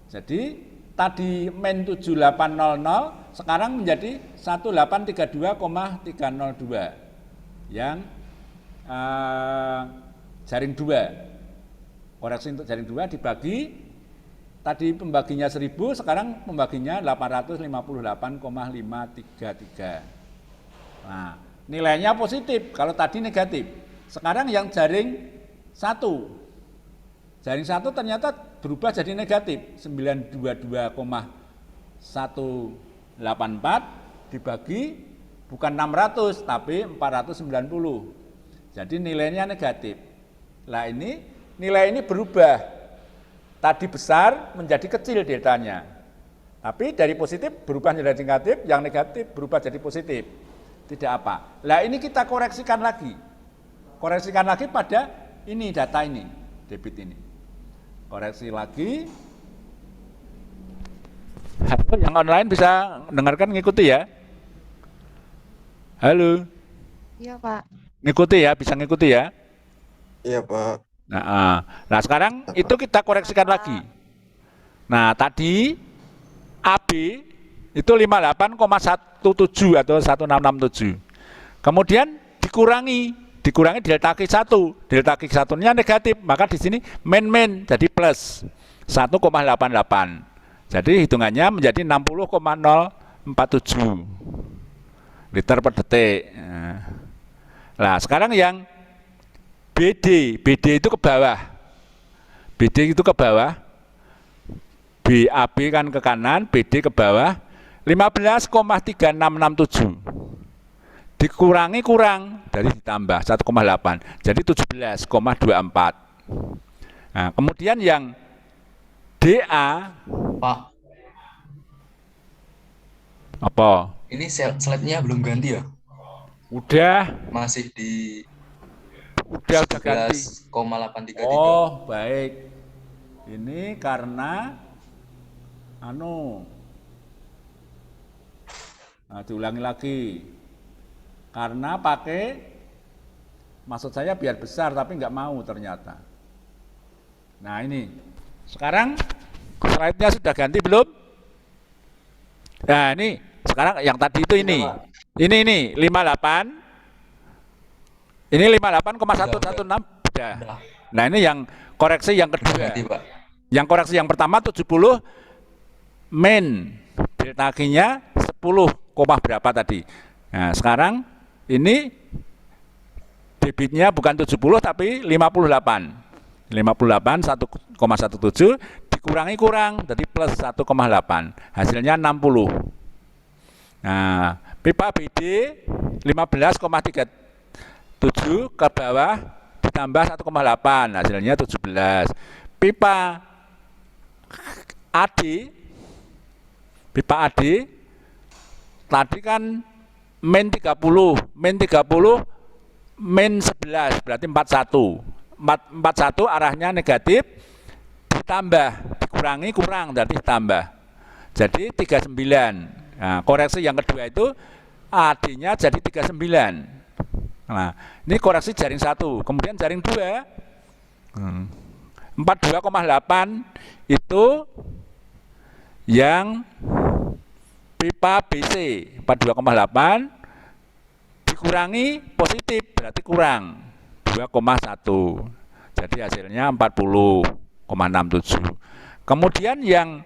Speaker 1: jadi tadi men 7800 sekarang menjadi 1832,302 yang jaring 2. Koreksi untuk jaring 2 dibagi, tadi pembaginya 1000, sekarang pembaginya 850,533. Nah, nilainya positif, kalau tadi negatif. Sekarang yang jaring 1. Jaring 1 ternyata berubah jadi negatif, 922,184 dibagi bukan 600 tapi 490. Jadi nilainya negatif. Nah ini nilai ini berubah. Tadi besar menjadi kecil deltanya. Tapi dari positif berubah menjadi negatif, yang negatif berubah jadi positif. Tidak apa. Nah ini kita koreksikan lagi. Koreksikan lagi pada ini, data ini, debit ini. Koreksi lagi. Halo, yang online bisa dengarkan, ngikuti ya. Halo.
Speaker 2: Iya, Pak.
Speaker 1: Ngikuti ya, bisa ngikuti ya.
Speaker 6: Iya, Pak.
Speaker 1: Nah sekarang itu kita koreksikan lagi. Nah tadi AB itu 58,17 atau 1667. Kemudian dikurangi delta Q1. Delta Q1-nya negatif, maka di sini men jadi plus 1,88. Jadi hitungannya menjadi 60,047 liter per detik. Nah, sekarang yang BD itu ke bawah. BD itu ke bawah. BAB kan ke kanan, BD ke bawah. 15,3667. Dikurangi kurang dari ditambah 1,8. Jadi 17,24. Nah, kemudian yang DA
Speaker 7: Pak,
Speaker 1: apa?
Speaker 7: ini slide-nya belum ganti ya?
Speaker 1: Udah
Speaker 7: Masih di
Speaker 1: udah ganti.
Speaker 7: 11,833.
Speaker 1: Oh, baik. Ini karena diulangi lagi. Karena pakai, maksud saya biar besar tapi nggak mau ternyata. Nah ini, sekarang slide-nya sudah ganti belum? Nah ini, sekarang yang tadi itu ini. Ini 58. Ini 58,116 sudah. Nah ini yang koreksi yang kedua. Yang koreksi yang pertama 70 min delta Q-nya 10, berapa tadi. Nah sekarang ini debitnya bukan 70 tapi 58. 58 1,17 dikurangi kurang jadi plus 1,8. Hasilnya 60. Nah, pipa BD 15,37 ke bawah ditambah 1,8 hasilnya 17. Pipa AD tadi kan min 30 min 11 berarti 41 arahnya negatif, ditambah dikurangi kurang berarti tambah jadi 39. Nah, koreksi yang kedua itu AD nya jadi 39. Nah ini koreksi jaring 1. Kemudian jaring 2 42,8 itu yang pipa BC 42,8 dikurangi positif berarti kurang 2,1. Jadi hasilnya 40,67. Kemudian yang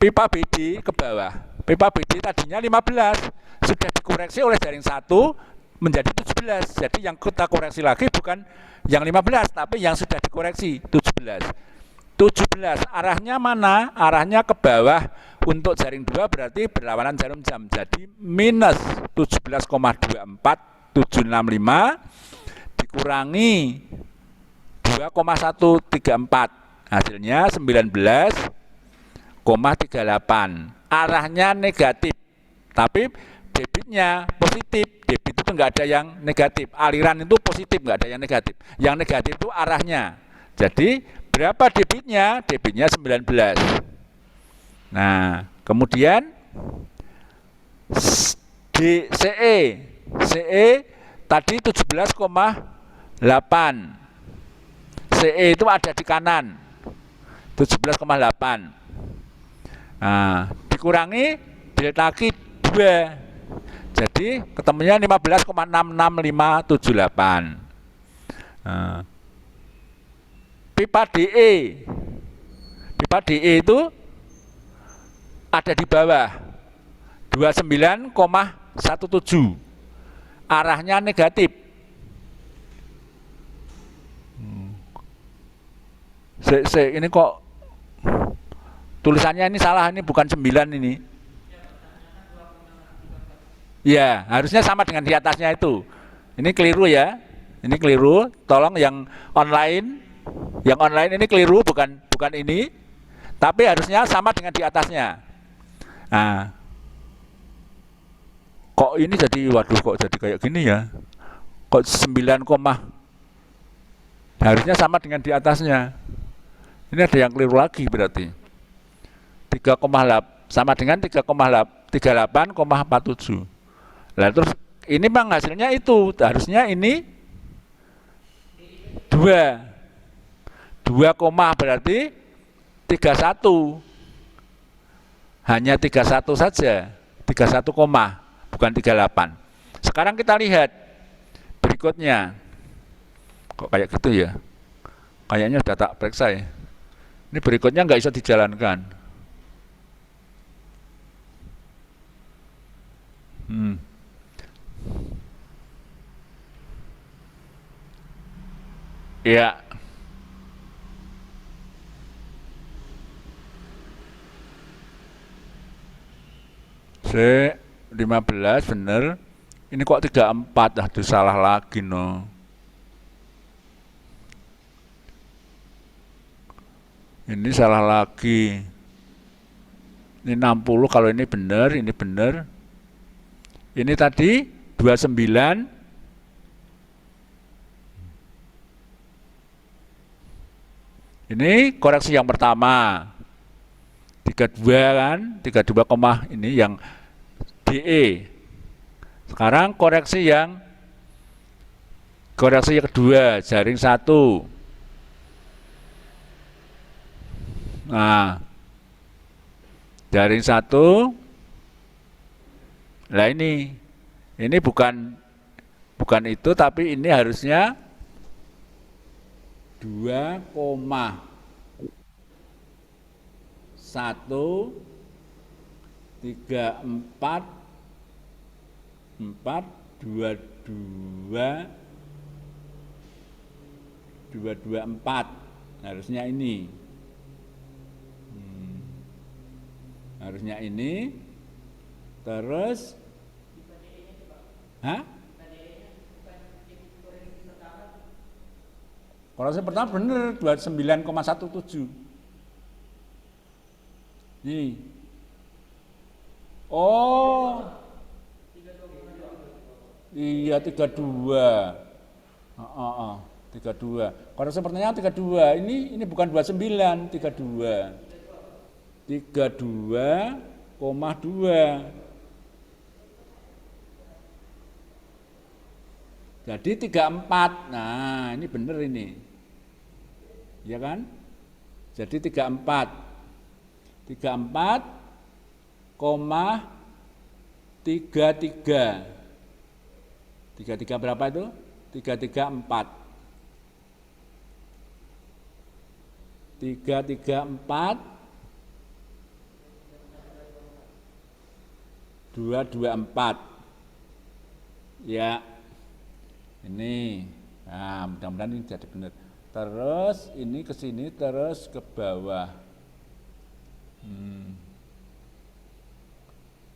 Speaker 1: pipa BD ke bawah. Pipa BD tadinya 15, sudah dikoreksi oleh jaring 1 menjadi 17. Jadi yang kita koreksi lagi bukan yang 15, tapi yang sudah dikoreksi 17. 17 arahnya mana? Arahnya ke bawah. Untuk jaring 2 berarti berlawanan jarum jam. Jadi minus 17,24765 dikurangi 2,134. Hasilnya 19,38. Arahnya negatif. Tapi debitnya positif. Debit itu enggak ada yang negatif. Aliran itu positif, enggak ada yang negatif. Yang negatif itu arahnya. Jadi berapa debitnya? Debitnya 19. Nah, kemudian CE tadi 17,8. CE itu ada di kanan. 17,8. Nah, dikurangi delta Q 2. Jadi ketemunya 15,66578. Nah, pipa DE. Pipa DE itu ada di bawah 29,17. Arahnya negatif. Ini kok tulisannya ini salah, ini bukan 9 ini. Ya, harusnya sama dengan di atasnya itu. Ini keliru ya. Ini keliru. Tolong yang online ini keliru, bukan ini. Tapi harusnya sama dengan di atasnya. Nah, kok ini jadi, waduh kok jadi kayak gini ya. Kok 9, harusnya sama dengan di atasnya. Ini ada yang keliru lagi berarti. 3,8 sama dengan 38,47. Lah terus ini bang hasilnya itu harusnya ini 2 berarti 31. Hanya 31 saja, 31 bukan 38. Sekarang kita lihat berikutnya. Kok kayak gitu ya? Kayaknya sudah tak periksa ya. Ini berikutnya nggak bisa dijalankan. Ya. C15 bener. Ini kok 34, aduh salah lagi no. Ini salah lagi. Ini 60 kalau ini bener, ini bener. Ini tadi 29. Ini koreksi yang pertama. 32 kan, 32, ini yang DE. Sekarang koreksi yang kedua, jaring 1. Nah, jaring 1. Nah ini bukan itu, tapi ini harusnya 2,134 harusnya ini. Harusnya ini. Terus koreksi pertama bener 29,17. Ini. Oh. Iya 32. 32. Koreksi pertanyaan 32. Ini bukan 29, 32. 32,2. Jadi 34. Nah, ini benar ini. Ya kan? Jadi 34. 34,33. 33 berapa itu? 334. 334 224 ya. Ini nah, mudah-mudahan ini jadi benar. Terus ini ke sini terus ke bawah.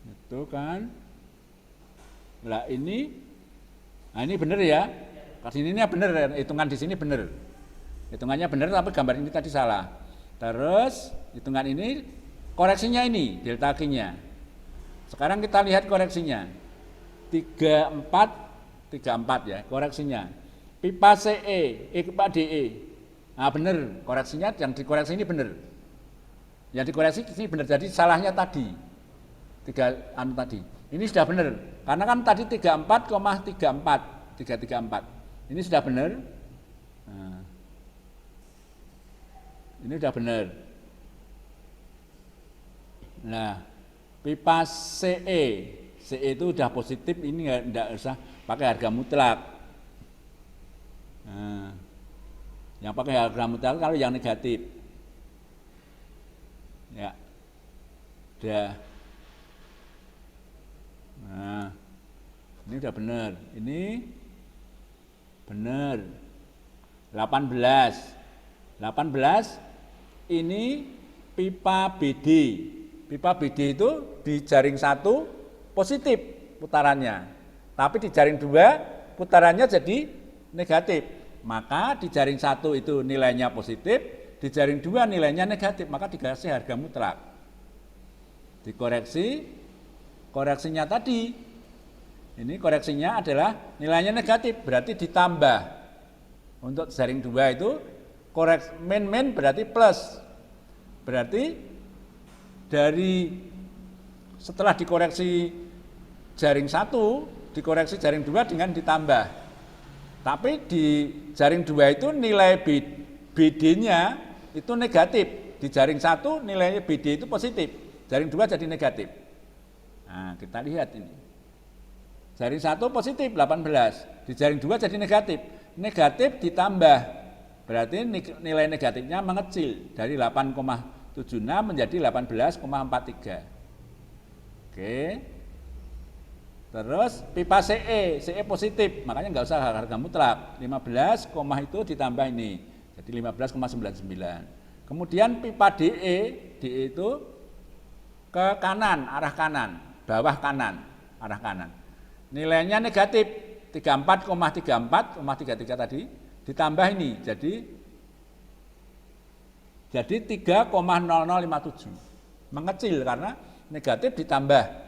Speaker 1: Itu kan. Nah ini benar ya. Sini ini benar, hitungan di sini benar. Hitungannya benar tapi gambar ini tadi salah. Terus hitungan ini koreksinya ini delta Q-nya. Sekarang kita lihat koreksinya. 34 ya koreksinya. Pipa CE, pipa DE. Nah benar, koreksinya yang dikoreksi ini benar. Yang dikoreksi ini benar, jadi salahnya tadi. 3 tadi. Ini sudah benar. Karena kan tadi 334. Ini sudah benar. Nah, ini sudah benar. Nah, pipa CE itu sudah positif, ini enggak usah pakai harga mutlak. Nah, yang pakai harga mutlak kalau yang negatif. Ya. Udah. Nah, ini udah benar. Ini benar. 18 ini pipa BD. Pipa BD itu di jaring 1 positif putarannya. Tapi di jaring 2 putarannya jadi negatif. Maka di jaring 1 itu nilainya positif, di jaring 2 nilainya negatif, maka dikasih harga mutlak. Koreksinya tadi. Ini koreksinya adalah nilainya negatif, berarti ditambah. Untuk jaring 2 itu min berarti plus. Berarti dari setelah dikoreksi jaring 1, dikoreksi jaring 2 dengan ditambah. Tapi di jaring 2 itu nilai BD-nya itu negatif. Di jaring 1 nilai BD itu positif. Jaring 2 jadi negatif. Nah, kita lihat ini. Jaring 1 positif 18, di jaring 2 jadi negatif. Negatif ditambah, berarti nilai negatifnya mengecil dari 8,76 menjadi 18,43. Oke. Terus pipa CE positif, makanya nggak usah harga mutlak. 15, itu ditambah ini, jadi 15,99. Kemudian pipa DE itu ke kanan, arah kanan, bawah kanan, arah kanan. Nilainya negatif 34,33 tadi ditambah ini jadi 3,0057. Mengecil karena negatif ditambah.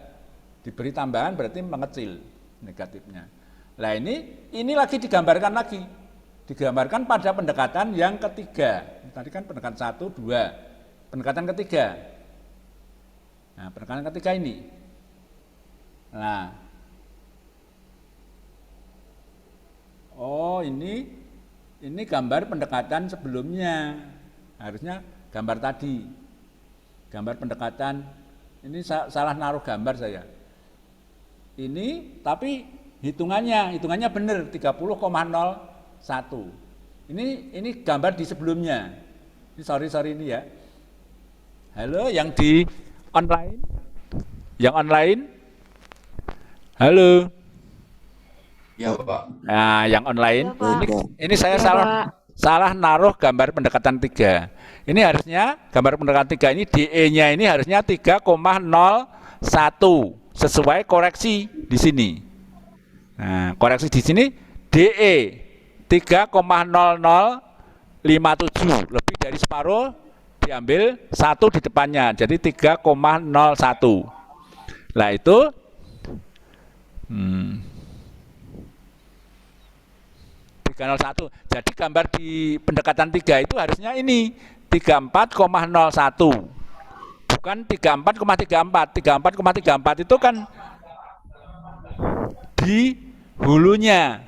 Speaker 1: Diberi tambahan berarti mengecil negatifnya. Nah ini lagi digambarkan lagi. Digambarkan pada pendekatan yang ketiga. Tadi kan pendekatan 1, 2. Pendekatan ketiga. Nah, pendekatan ketiga ini. Nah, ini gambar pendekatan sebelumnya. Harusnya gambar tadi. Gambar pendekatan, ini salah naruh gambar saya. Ini tapi hitungannya benar 30,01. Ini gambar di sebelumnya. Ini sorry ini ya. Halo yang di online? Yang online? Halo.
Speaker 7: Ya Pak.
Speaker 1: Nah, yang online
Speaker 2: Ya, Pak.
Speaker 1: ini saya
Speaker 2: Ya,
Speaker 1: salah naruh gambar pendekatan 3. Ini harusnya gambar pendekatan 3 ini DE-nya ini harusnya 3,01 sesuai koreksi di sini. Nah, koreksi di sini DE 3,0057, lebih dari separuh diambil 1 di depannya, jadi 3,01. Nah, itu 301. Jadi gambar di pendekatan 3 itu harusnya ini 34,01. Bukan 34,34. 34,34 itu kan di hulunya.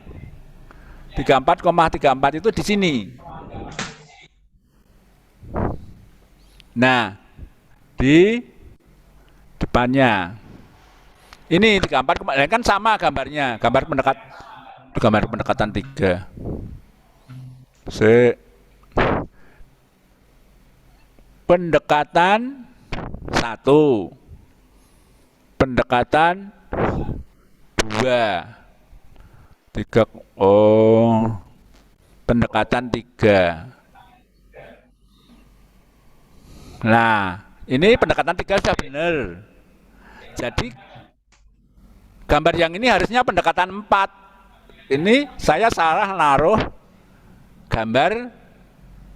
Speaker 1: 34,34 itu di sini. Nah, di depannya. Ini 34, kan sama gambarnya, gambar pendekatan 3. pendekatan 1, pendekatan 2, 3, pendekatan 3. Nah, ini pendekatan 3 sudah benar. Jadi gambar yang ini harusnya pendekatan 4. Ini saya salah naruh gambar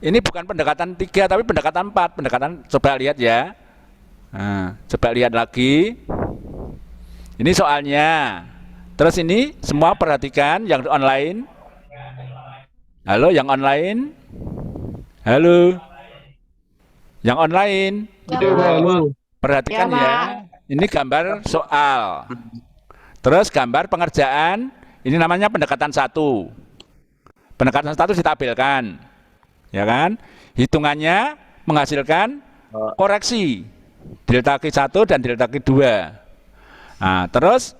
Speaker 1: ini bukan pendekatan 3 tapi pendekatan 4. Pendekatan, coba lihat ya. Nah, coba lihat lagi. Ini soalnya. Terus ini semua perhatikan yang online. Halo yang online. Halo. Yang online. Perhatikan ya. Ini gambar soal. Terus gambar pengerjaan. Ini namanya pendekatan 1. Pendekatan 1 ditampilkan. Ya kan? Hitungannya menghasilkan koreksi. Delta Q1 dan delta Q2. Nah, terus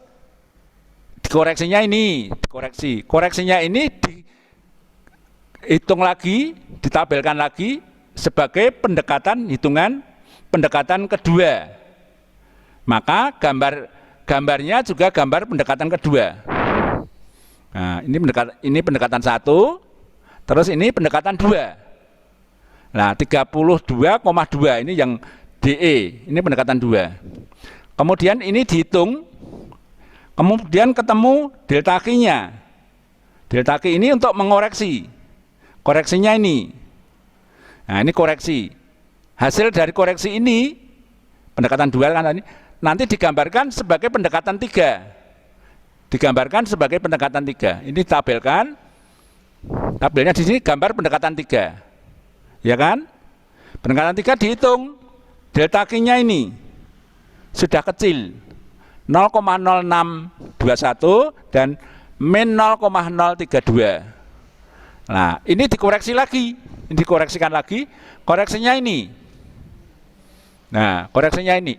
Speaker 1: koreksinya ini, dikoreksi. Koreksinya ini dihitung lagi, ditampilkan lagi sebagai pendekatan hitungan pendekatan kedua. Maka gambarnya juga gambar pendekatan kedua. Nah, ini pendekatan 1, terus ini pendekatan 2. Nah, 32,2 ini yang DE, ini pendekatan 2. Kemudian ini dihitung, kemudian ketemu delta Q-nya. Delta Q ini untuk mengoreksi. Koreksinya ini. Nah, ini koreksi. Hasil dari koreksi ini, pendekatan 2 kan tadi, nanti digambarkan sebagai pendekatan 3. Digambarkan sebagai pendekatan 3. Ini tabelkan. Tabelnya di sini gambar pendekatan 3. Ya kan? Pendekatan 3 dihitung. Delta Q-nya ini sudah kecil. 0,0621 dan min 0,032. Nah, ini dikoreksi lagi. Ini dikoreksikan lagi. Koreksinya ini. Nah, koreksinya ini.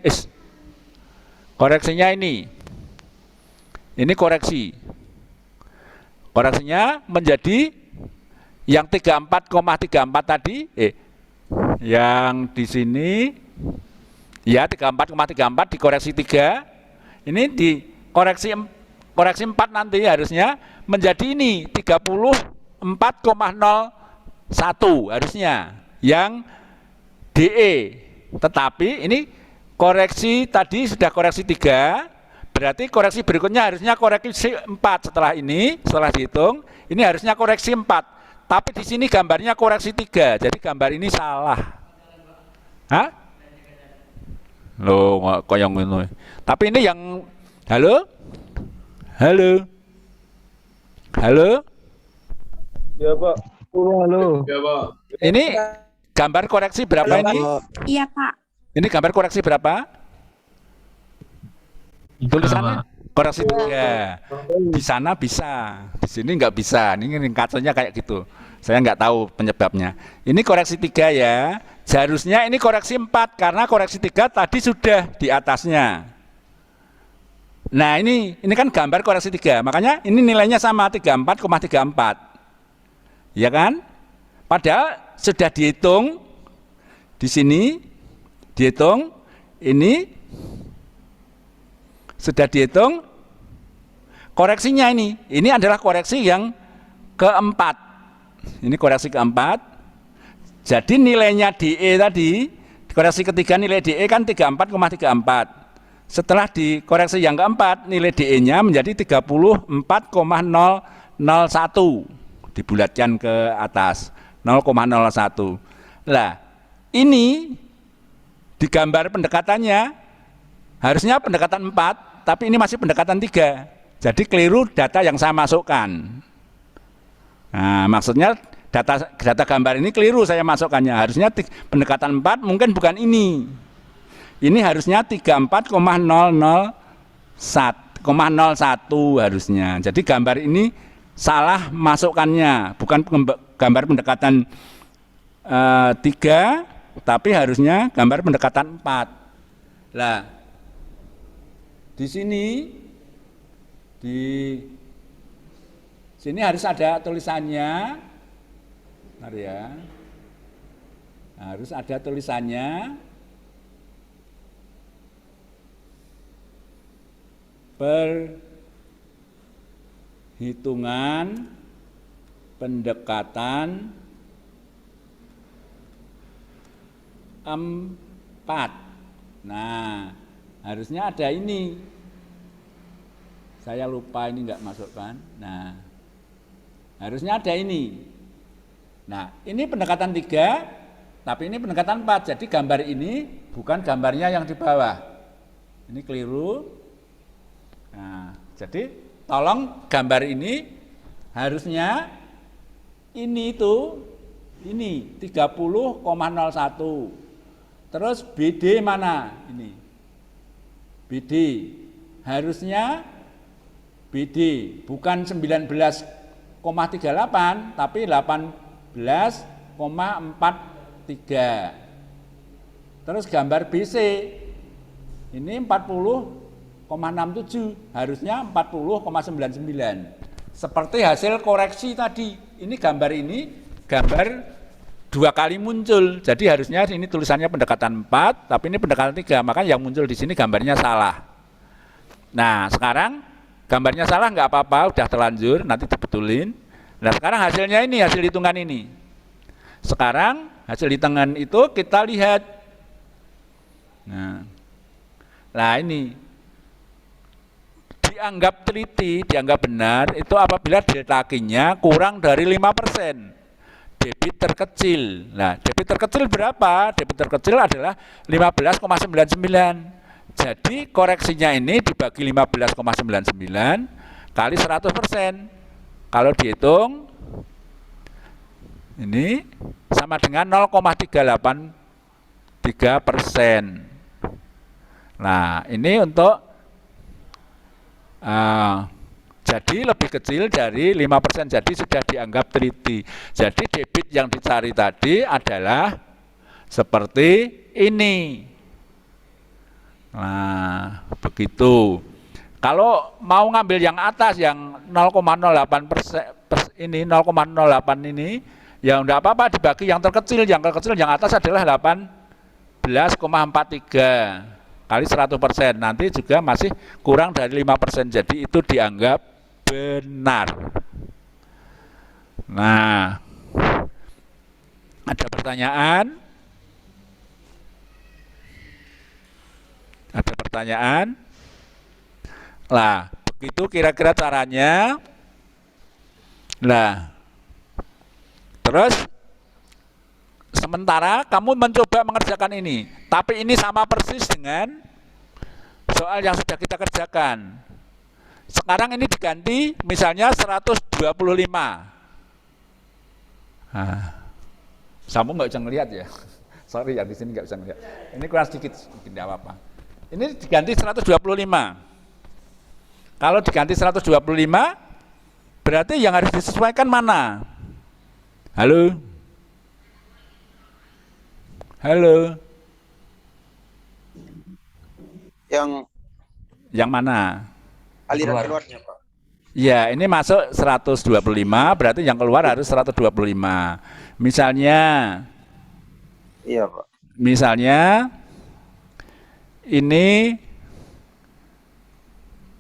Speaker 1: Koreksinya ini. Ini koreksi. Koreksinya menjadi yang 34,34 tadi, yang di sini ya 34,34 dikoreksi 3. Ini dikoreksi 4 nanti harusnya menjadi ini 34,01 harusnya yang DE. Tetapi ini koreksi tadi sudah koreksi 3. Berarti koreksi berikutnya harusnya koreksi 4 setelah ini, setelah dihitung, ini harusnya koreksi 4. Tapi di sini gambarnya koreksi 3, jadi gambar ini salah. Hah? Loh, nggak koyong itu. Tapi ini yang, halo? Halo? Halo?
Speaker 4: Ya Pak. Halo.
Speaker 3: Ya, Pak.
Speaker 1: Ini gambar koreksi berapa ini?
Speaker 2: Iya, Pak.
Speaker 1: Ini gambar koreksi berapa? Tulisannya koreksi 3. Di sana bisa, di sini nggak bisa. Ini kacanya kayak gitu. Saya nggak tahu penyebabnya. Ini koreksi 3 ya. Seharusnya ini koreksi 4 karena koreksi 3 tadi sudah di atasnya. Nah, ini kan gambar koreksi 3. Makanya ini nilainya sama 34,34. Ya kan? Padahal sudah dihitung di sini, dihitung ini sudah dihitung koreksinya ini. Ini adalah koreksi yang keempat. Ini koreksi keempat. Jadi nilainya DE tadi, koreksi ketiga nilai DE kan 34,34. Setelah dikoreksi yang keempat, nilai DE-nya menjadi 34,001. Dibulatkan ke atas, 0,01. Lah, ini di gambar pendekatannya harusnya pendekatan 4. Tapi ini masih pendekatan 3. Jadi keliru data yang saya masukkan. Nah, maksudnya data gambar ini keliru saya masukkannya. Harusnya pendekatan 4 mungkin bukan ini. Ini harusnya 34,001 harusnya. Jadi gambar ini salah masukkannya, bukan gambar pendekatan 3, tapi harusnya gambar pendekatan 4. Lah, di sini harus ada tulisannya. Bentar ya. Harus ada tulisannya perhitungan pendekatan 4. Nah, harusnya ada ini. Saya lupa ini enggak masukkan. Nah, harusnya ada ini. Nah, ini pendekatan 3, tapi ini pendekatan 4. Jadi gambar ini bukan gambarnya yang di bawah. Ini keliru. Nah, jadi tolong gambar ini harusnya ini 30,01. Terus BD mana? Ini. BD. Harusnya BD bukan 19,38 tapi 18,43. Terus gambar BC ini 40,67, harusnya 40,99. Seperti hasil koreksi tadi. Ini gambar 2 kali muncul. Jadi harusnya ini tulisannya pendekatan 4, tapi ini pendekatan 3. Maka yang muncul di sini gambarnya salah. Nah, sekarang gambarnya salah nggak apa-apa, udah terlanjur, nanti dibetulin. Nah, sekarang hasilnya ini, hasil hitungan ini. Sekarang hasil hitungan itu kita lihat. Nah ini dianggap teliti, dianggap benar itu apabila delta Q-nya kurang dari 5%. Debit terkecil. Nah, debit terkecil berapa? Debit terkecil adalah 15,99. Jadi koreksinya ini dibagi 15,99 kali 100%. Kalau dihitung ini sama dengan 0,383%. Nah, ini untuk jadi lebih kecil dari 5%, jadi sudah dianggap teliti. Jadi debit yang dicari tadi adalah seperti ini. Nah, begitu. Kalau mau ngambil yang atas yang 0,08% ini 0,08 ini, ya enggak apa-apa dibagi yang terkecil. Yang terkecil yang atas adalah 18,43 kali 100%. Nanti juga masih kurang dari 5%. Jadi itu dianggap benar. Nah, ada pertanyaan? Ada pertanyaan? Lah, begitu kira-kira caranya. Nah, terus sementara kamu mencoba mengerjakan ini, tapi ini sama persis dengan soal yang sudah kita kerjakan. Sekarang ini diganti misalnya 125. Kamu nggak bisa ngelihat ya? Sorry ya, di sini nggak bisa ngelihat. Ini kurang sedikit, tidak apa-apa. Ini diganti 125. Kalau diganti 125, berarti yang harus disesuaikan mana? Halo? Halo? Yang mana?
Speaker 6: Aliran keluarnya, Pak.
Speaker 1: Ya, ini masuk 125, berarti yang keluar harus 125. Misalnya,
Speaker 6: Iya, Pak.
Speaker 1: misalnya ini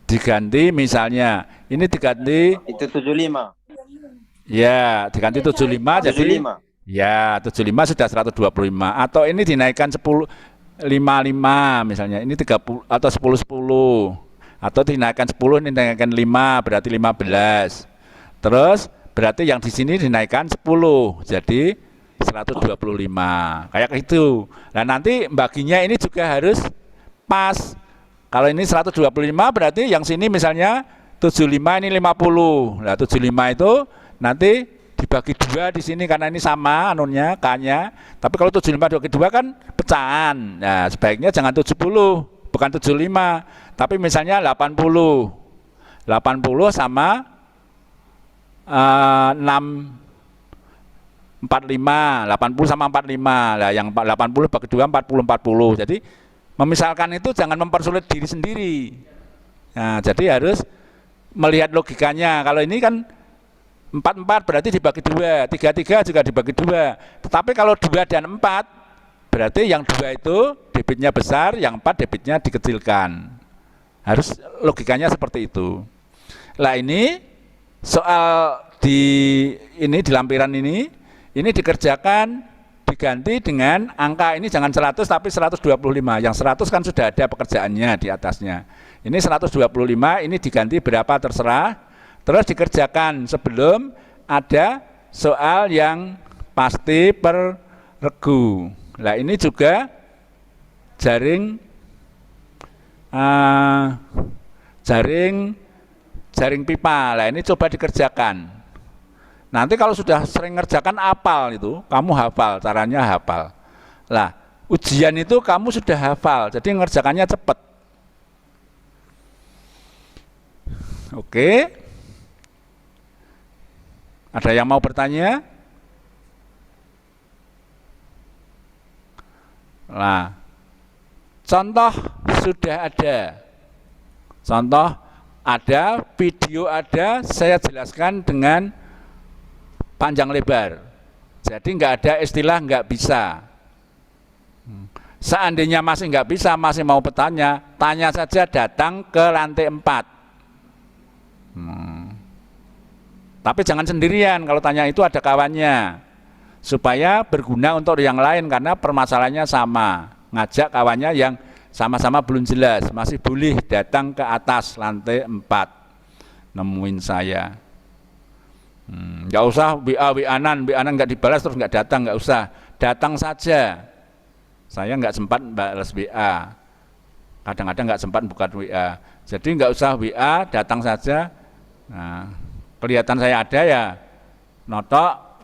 Speaker 1: diganti, misalnya ini diganti,
Speaker 6: Itu 75.
Speaker 1: ya diganti 75, jadi
Speaker 6: 75.
Speaker 1: ya 75 sudah 125. Atau ini dinaikkan 55 misalnya, ini 30 atau 10, atau dinaikkan 10, ini dinaikkan 5, berarti 15. Terus berarti yang di sini dinaikkan 10, jadi 125, kayak gitu. Nah, nanti baginya ini juga harus pas. Kalau ini 125 berarti yang sini misalnya 75, ini 50. Nah, 75 itu nanti dibagi 2 di sini karena ini sama anunya, K-nya. Tapi kalau 75 dibagi 2 kan pecahan. Nah, sebaiknya jangan 70, bukan 75, tapi misalnya 80. 80 sama 45, 80 sama 45. Lah yang 80 bagi 2 40. Jadi memisalkan itu jangan mempersulit diri sendiri. Nah, jadi harus melihat logikanya. Kalau ini kan 4 berarti dibagi 2, 3 juga dibagi 2. Tetapi kalau 2 dan 4 berarti yang 2 itu debitnya besar, yang 4 debitnya dikecilkan. Harus logikanya seperti itu. Lah ini soal di lampiran ini dikerjakan diganti dengan angka ini jangan 100 tapi 125. Yang 100 kan sudah ada pekerjaannya di atasnya. Ini 125, ini diganti berapa terserah. Terus dikerjakan sebelum ada soal yang pasti per regu. Nah ini juga jaring pipa. Nah ini coba dikerjakan. Nanti kalau sudah sering ngerjakan hafal itu, kamu hafal, caranya hafal. Lah ujian itu kamu sudah hafal, jadi ngerjakannya cepat. Oke. Ada yang mau bertanya? Nah, contoh sudah ada. Contoh ada, video ada, saya jelaskan dengan panjang lebar. Jadi nggak ada istilah nggak bisa. Seandainya masih nggak bisa, masih mau bertanya, tanya saja datang ke lantai 4. Tapi jangan sendirian, kalau tanya itu ada kawannya. Supaya berguna untuk yang lain karena permasalahannya sama. Ngajak kawannya yang sama-sama belum jelas, masih boleh datang ke atas lantai 4. Nemuin saya. Nggak usah WA-WA-an nggak dibalas terus nggak datang, nggak usah. Datang saja. Saya nggak sempat balas WA. Kadang-kadang nggak sempat buka WA. Jadi nggak usah WA, datang saja. Nah, kelihatan saya ada ya, notok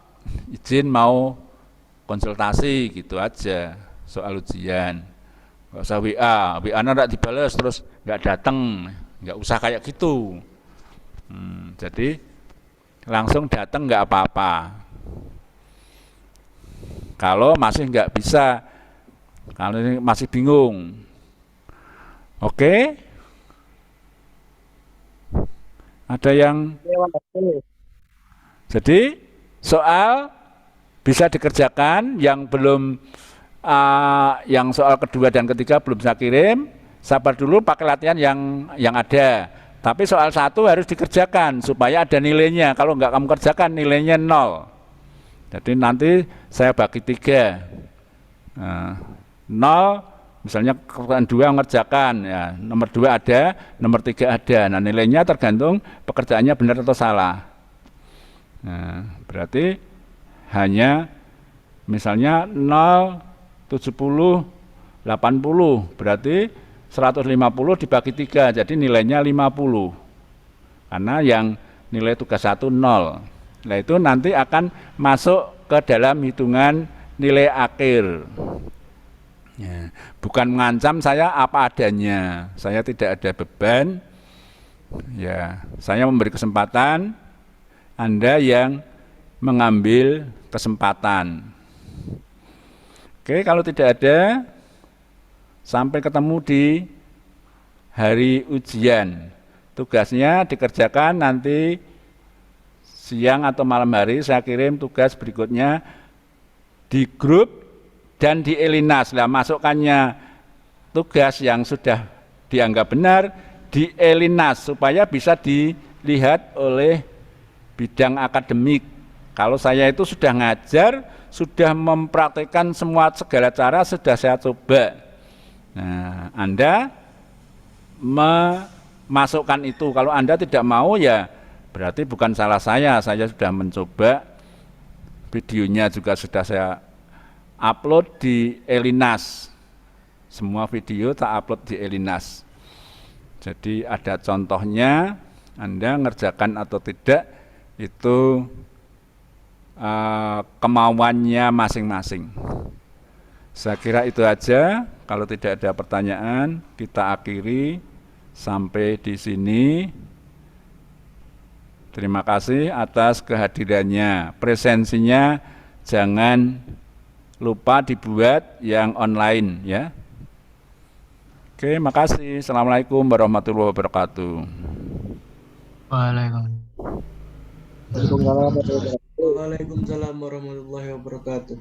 Speaker 1: izin mau konsultasi gitu aja soal ujian. Nggak usah WA-an nggak dibalas terus nggak datang, nggak usah kayak gitu. Jadi langsung datang nggak apa-apa. Kalau masih nggak bisa, kalau ini masih bingung, oke? Ada yang? Jadi soal bisa dikerjakan, yang belum, yang soal kedua dan ketiga belum saya kirim, sabar dulu pakai latihan yang ada. Tapi soal 1 harus dikerjakan supaya ada nilainya. Kalau nggak kamu kerjakan nilainya 0. Jadi nanti saya bagi 3. 0. Misalnya kerjaan 2 ngerjakan, ya, nomor 2 ada, nomor 3 ada. Nah nilainya tergantung pekerjaannya benar atau salah. Nah, berarti hanya misalnya 0, 70, 80, berarti 150 dibagi 3, jadi nilainya 50. Karena yang nilai tugas 1 0. Nah itu nanti akan masuk ke dalam hitungan nilai akhir. Ya, bukan mengancam saya apa adanya, saya tidak ada beban, ya saya memberi kesempatan, Anda yang mengambil kesempatan. Oke, kalau tidak ada, sampai ketemu di hari ujian, tugasnya dikerjakan nanti siang atau malam hari, saya kirim tugas berikutnya di grup dan di Elinas. Lah masukkannya tugas yang sudah dianggap benar di Elinas supaya bisa dilihat oleh bidang akademik. Kalau saya itu sudah ngajar, sudah mempraktikkan segala cara sudah saya coba. Nah, Anda memasukkan itu. Kalau Anda tidak mau ya berarti bukan salah saya sudah mencoba. Videonya juga sudah saya upload di Elinas. Semua video tak upload di Elinas. Jadi ada contohnya, Anda ngerjakan atau tidak itu kemauannya masing-masing. Saya kira itu aja. Kalau tidak ada pertanyaan, kita akhiri sampai di sini. Terima kasih atas kehadirannya. Presensinya jangan lupa dibuat yang online ya. Oke, makasih. Assalamualaikum warahmatullahi wabarakatuh.
Speaker 8: Waalaikumsalam.
Speaker 4: Waalaikumsalam warahmatullahi wabarakatuh.
Speaker 8: Waalaikumsalam warahmatullahi wabarakatuh.